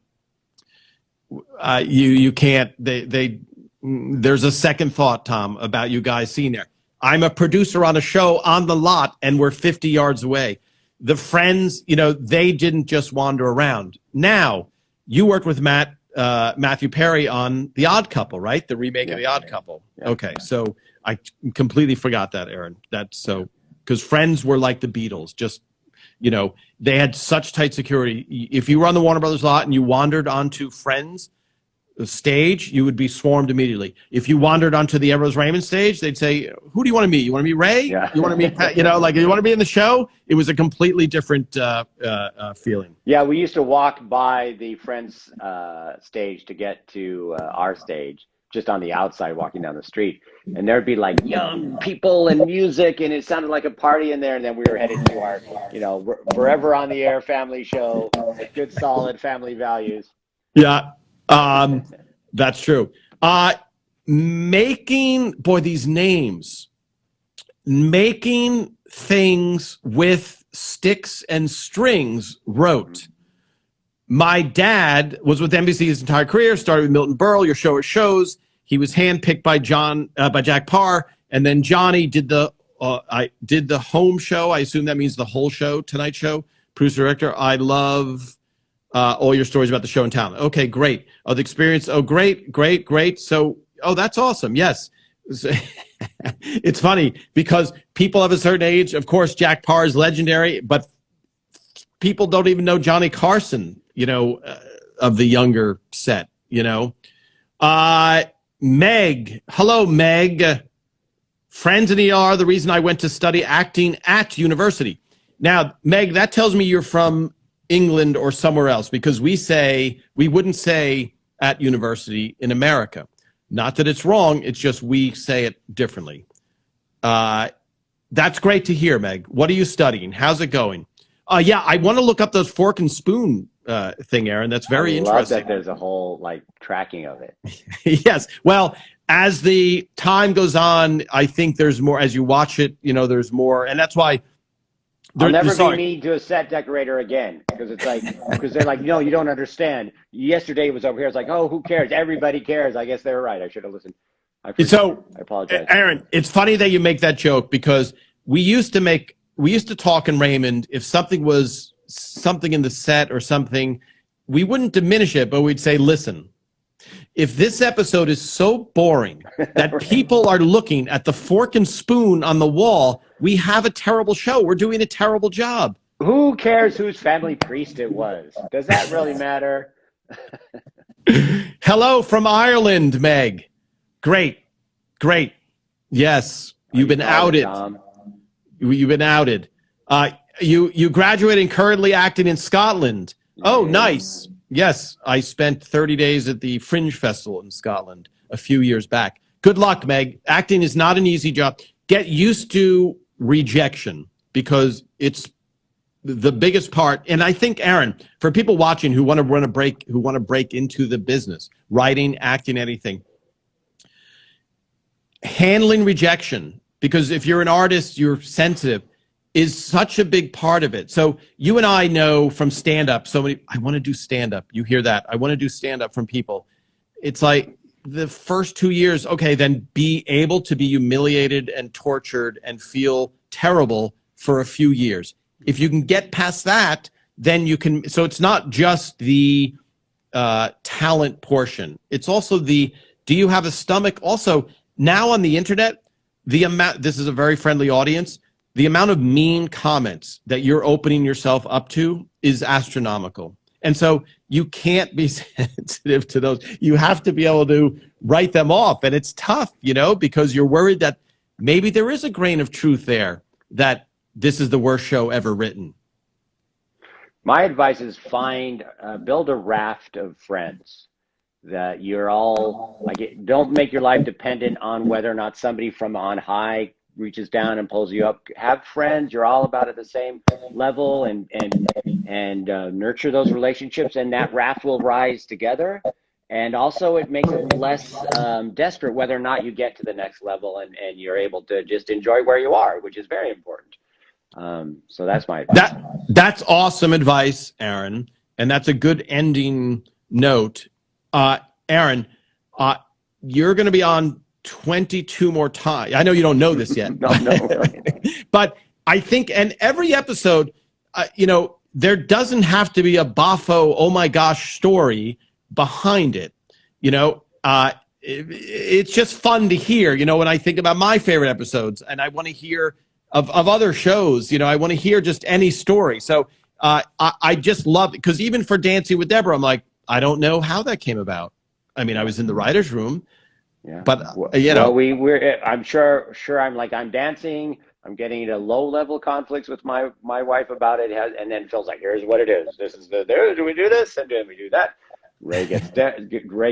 A: you can't, there's a second thought, Tom, about you guys seeing there. I'm a producer on a show on the lot, and we're 50 yards away. The Friends, you know, they didn't just wander around. Now, you worked with Matthew Perry on The Odd Couple, right? The remake of The Odd Couple. Yeah. Okay, so I completely forgot that, Aaron. That's so, because Friends were like the Beatles, just, you know, they had such tight security. If you were on the Warner Brothers lot and you wandered onto Friends stage, you would be swarmed immediately. If you wandered onto the Everett Raymond stage, they'd say, who do you want to meet? You want to meet Ray? Yeah. You want to meet, you know, like, you want to be in the show? It was a completely different feeling.
B: Yeah, we used to walk by the Friends stage to get to our stage, just on the outside walking down the street. And there'd be like young people and music, and it sounded like a party in there. And then we were headed to our, you know, forever on the air family show with good, solid family values.
A: Yeah. That's true. These names, making things with sticks and strings wrote. My dad was with NBC his entire career, started with Milton Berle, your show or shows. He was handpicked by by Jack Parr, and then Johnny did the home show. I assume that means the whole show, Tonight Show, producer director. I love all your stories about the show and talent. Okay, great. Oh, the experience. Oh, great. So, oh, that's awesome. Yes. It's funny because people of a certain age, of course, Jack Parr is legendary, but people don't even know Johnny Carson, of the younger set, Meg. Hello, Meg. Friends in ELR, the reason I went to study acting at university. Now, Meg, that tells me you're from England or somewhere else, because we wouldn't say at university in America. Not that it's wrong, it's just we say it differently. That's great to hear, Meg. What are you studying? How's it going? Yeah, I want to look up those fork and spoon thing, Aaron. That's very interesting. I love
B: that there's a whole tracking of it.
A: Yes. Well, as the time goes on, I think there's more. As you watch it, there's more, and that's why.
B: I'll never be mean to a set decorator again, because they're like, no, you don't understand. Yesterday it was over here. It's like, oh, who cares? Everybody cares. I guess they're right. I should have listened. I apologize.
A: Aaron, it's funny that you make that joke, because we used to talk in Raymond, if something was something in the set or something, we wouldn't diminish it, but we'd say, listen, if this episode is so boring that people are looking at the fork and spoon on the wall, we have a terrible show. We're doing a terrible job.
B: Who cares whose family priest it was? Does that really matter?
A: Hello from Ireland, Meg. Great. Yes, you've been outed. You've been outed. You graduated and currently acting in Scotland. Oh, nice. Yes, I spent 30 days at the Fringe Festival in Scotland a few years back. Good luck, Meg. Acting is not an easy job. Get used to rejection, because it's the biggest part. And I think, Aaron, for people watching who want to break into the business, writing, acting, anything, handling rejection, because if you're an artist, you're sensitive, is such a big part of it. So you and I know from stand-up, I want to do stand-up. You hear that? I want to do stand-up from people. It's like the first 2 years, okay, then be able to be humiliated and tortured and feel terrible for a few years. If you can get past that, then you can. So it's not just the talent portion. It's also do you have a stomach? Also, now on the internet, this is a very friendly audience. The amount of mean comments that you're opening yourself up to is astronomical. And so you can't be sensitive to those. You have to be able to write them off. And it's tough, because you're worried that maybe there is a grain of truth there, that this is the worst show ever written.
B: My advice is build a raft of friends that you're all don't make your life dependent on whether or not somebody from on high reaches down and pulls you up. Have friends you're all about at the same level, and nurture those relationships, and that raft will rise together. And also it makes it less desperate whether or not you get to the next level, and you're able to just enjoy where you are, which is very important. So that's my advice.
A: That's awesome advice, Aaron, and that's a good ending note. Aaron, you're going to be on 22 more times. I know you don't know this yet.
B: No.
A: But I think, and every episode, there doesn't have to be a boffo, oh my gosh, story behind it. It's just fun to hear, when I think about my favorite episodes, and I want to hear of other shows, I want to hear just any story. So I just love it, because even for Dancing with Debra, I'm like, I don't know how that came about. I mean, I was in the writer's room.
B: Yeah.
A: But
B: I'm sure I'm dancing. I'm getting into low-level conflicts with my wife about it, and then Phil's like, "Here's what it is. This is do we do this and do we do that?" Ray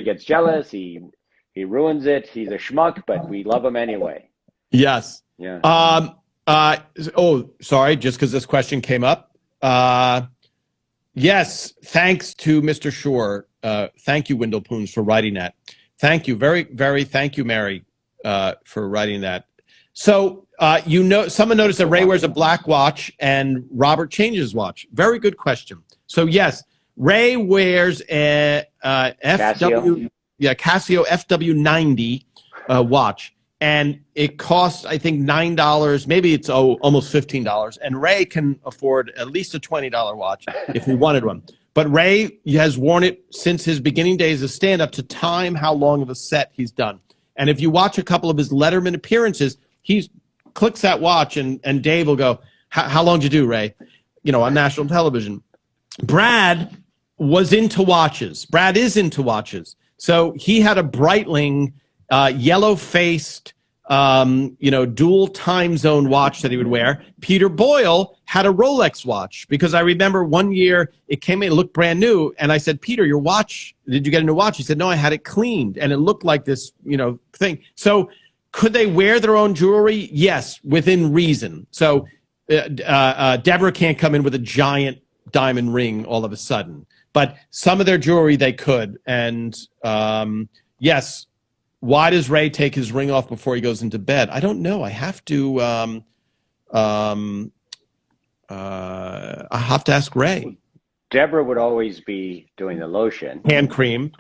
B: gets jealous. He ruins it. He's a schmuck, but we love him anyway.
A: Yes.
B: Yeah.
A: Sorry, just because this question came up. Yes. Thanks to Mr. Shure. Thank you, Wendell Poons, for writing that. Thank you. Very, very thank you, Mary, for writing that. So, someone noticed that Ray wears a black watch and Robert changes his watch. Very good question. So, yes, Ray wears a FW, Casio FW90 watch, and it costs, I think, $9. Maybe it's almost $15. And Ray can afford at least a $20 watch if he wanted one. But Ray has worn it since his beginning days of stand-up to time how long of a set he's done. And if you watch a couple of his Letterman appearances, he clicks that watch, and Dave will go, how long did you do, Ray? You know, on national television. Brad was into watches. Brad is into watches. So he had a Breitling yellow-faced, dual time zone watch that he would wear. Peter Boyle had a Rolex watch, because I remember one year it came in, it looked brand new, and I said, Peter, your watch, did you get a new watch? He said, no, I had it cleaned, and it looked like this, thing. So could they wear their own jewelry? Yes, within reason. So Debra can't come in with a giant diamond ring all of a sudden, but some of their jewelry they could. And yes, why does Ray take his ring off before he goes into bed? I don't know. I have to ask Ray.
B: Debra would always be doing the lotion.
A: Hand cream.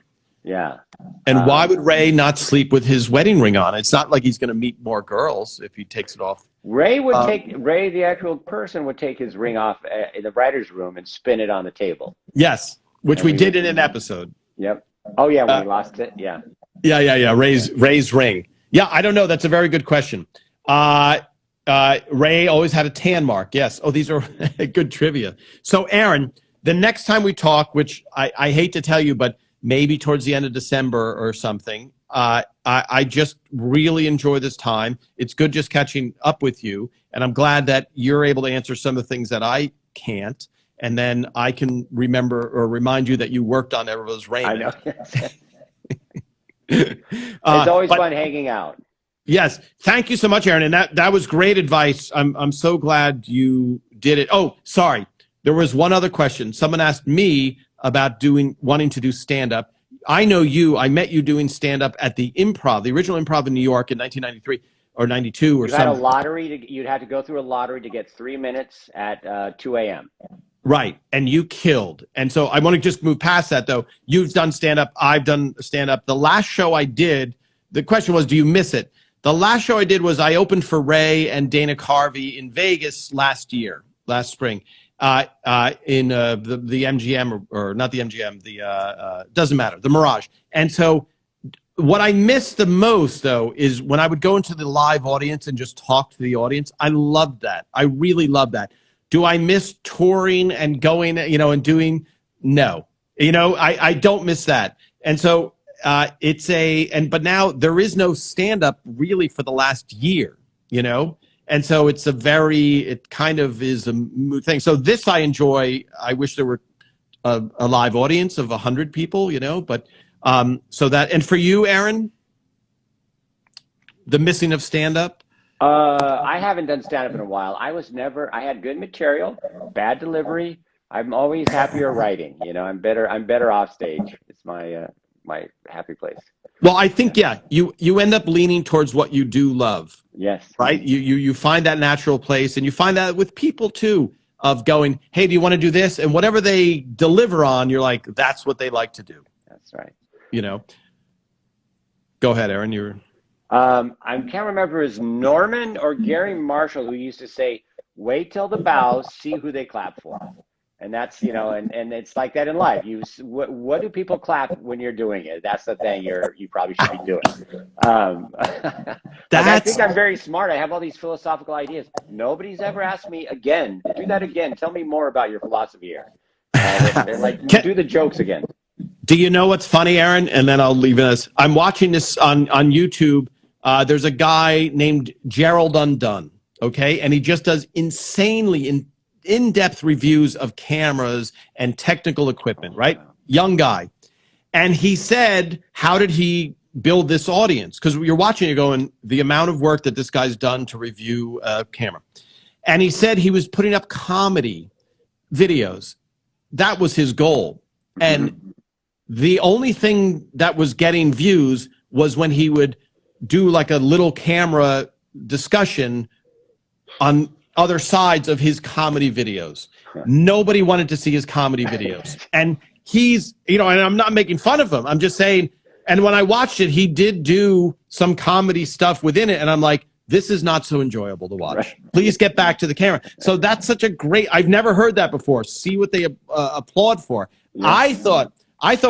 B: Yeah.
A: And why would Ray not sleep with his wedding ring on? It's not like he's going to meet more girls if he takes it off.
B: Ray would Ray, the actual person, would take his ring off in the writer's room and spin it on the table.
A: Yes, which we did in an episode.
B: Yep. Oh, yeah, when we lost it. Yeah.
A: Yeah. Ray's ring. Yeah, I don't know. That's a very good question. Ray always had a tan mark. Yes. Oh, these are good trivia. So, Aaron, the next time we talk, which I hate to tell you, but maybe towards the end of December or something, I just really enjoy this time. It's good just catching up with you, and I'm glad that you're able to answer some of the things that I can't, and then I can remember or remind you that you worked on Ever's Raymond.
B: I know. It's always fun hanging out.
A: Yes. Thank you so much, Aaron. And that was great advice. I'm so glad you did it. Oh, sorry. There was one other question. Someone asked me about wanting to do stand-up. I know you. I met you doing stand-up at the Improv, the original Improv in New York in 1993 or 92 or something.
B: You had a lottery. You'd had to go through a lottery to get 3 minutes at 2 a.m.
A: Right. And you killed. And so I want to just move past that, though. You've done stand-up. I've done stand-up. The last show I did, the question was, do you miss it? The last show I did was I opened for Ray and Dana Carvey in Vegas last spring, in the MGM, or not the MGM, doesn't matter, the Mirage. And so what I miss the most, though, is when I would go into the live audience and just talk to the audience. I loved that. I really loved that. Do I miss touring and going, and doing? No. I don't miss that. And so but now there is no stand-up really for the last year, And so it kind of is a mood thing. So this I enjoy. I wish there were a live audience of 100 people, but so that, and for you, Aaron, the missing of stand-up?
B: I haven't done stand-up in a while. I had good material, bad delivery. I'm always happier writing. I'm better off stage. It's my happy place.
A: Well, I think, you end up leaning towards what you do love.
B: Yes.
A: Right? You find that natural place, and you find that with people too, of going, hey, do you want to do this? And whatever they deliver on, you're like, that's what they like to do.
B: That's right.
A: Go ahead, Aaron.
B: I can't remember, is Norman or Gary Marshall who used to say, wait till the bows, see who they clap for. And that's, and it's like that in life. What do people clap when you're doing it? That's the thing you probably should be doing. I think I'm very smart. I have all these philosophical ideas. Nobody's ever asked me again, do that again. Tell me more about your philosophy here. They're like, do the jokes again.
A: Do you know what's funny, Aaron? And then I'll leave this. I'm watching this on YouTube. There's a guy named Gerald Undone, okay? And he just does insanely in-depth reviews of cameras and technical equipment, right? Young guy. And he said, how did he build this audience? Because you're watching it going, the amount of work that this guy's done to review a camera. And he said he was putting up comedy videos. That was his goal. And the only thing that was getting views was when he would do like a little camera discussion on other sides of his comedy videos. Nobody wanted to see his comedy videos. And he's, and I'm not making fun of him. I'm just saying, and when I watched it, he did do some comedy stuff within it. And I'm like, this is not so enjoyable to watch. Right. Please get back to the camera. So that's such a great, I've never heard that before. See what they applaud for. Yeah. I thought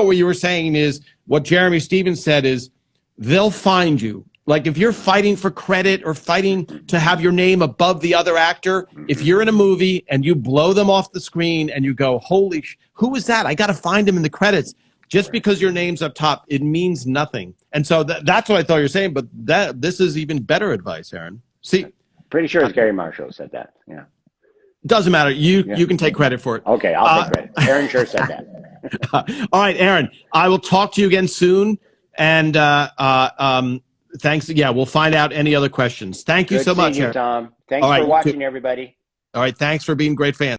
A: what you were saying is what Jeremy Stevens said is they'll find you. Like if you're fighting for credit or fighting to have your name above the other actor, if you're in a movie and you blow them off the screen and you go, holy, who is that? I got to find him in the credits. Just because your name's up top, it means nothing. And so that's what I thought you were saying, but this is even better advice, Aaron. See,
B: pretty sure it's Gary Marshall said that. Yeah.
A: Doesn't matter. You can take credit for it.
B: Okay, I'll take credit. Aaron sure said that.
A: All right, Aaron, I will talk to you again soon. And thanks. Yeah, we'll find out any other questions. Thank you so much,
B: Aaron. Tom. Thanks for watching, everybody.
A: All right, thanks for being great fans.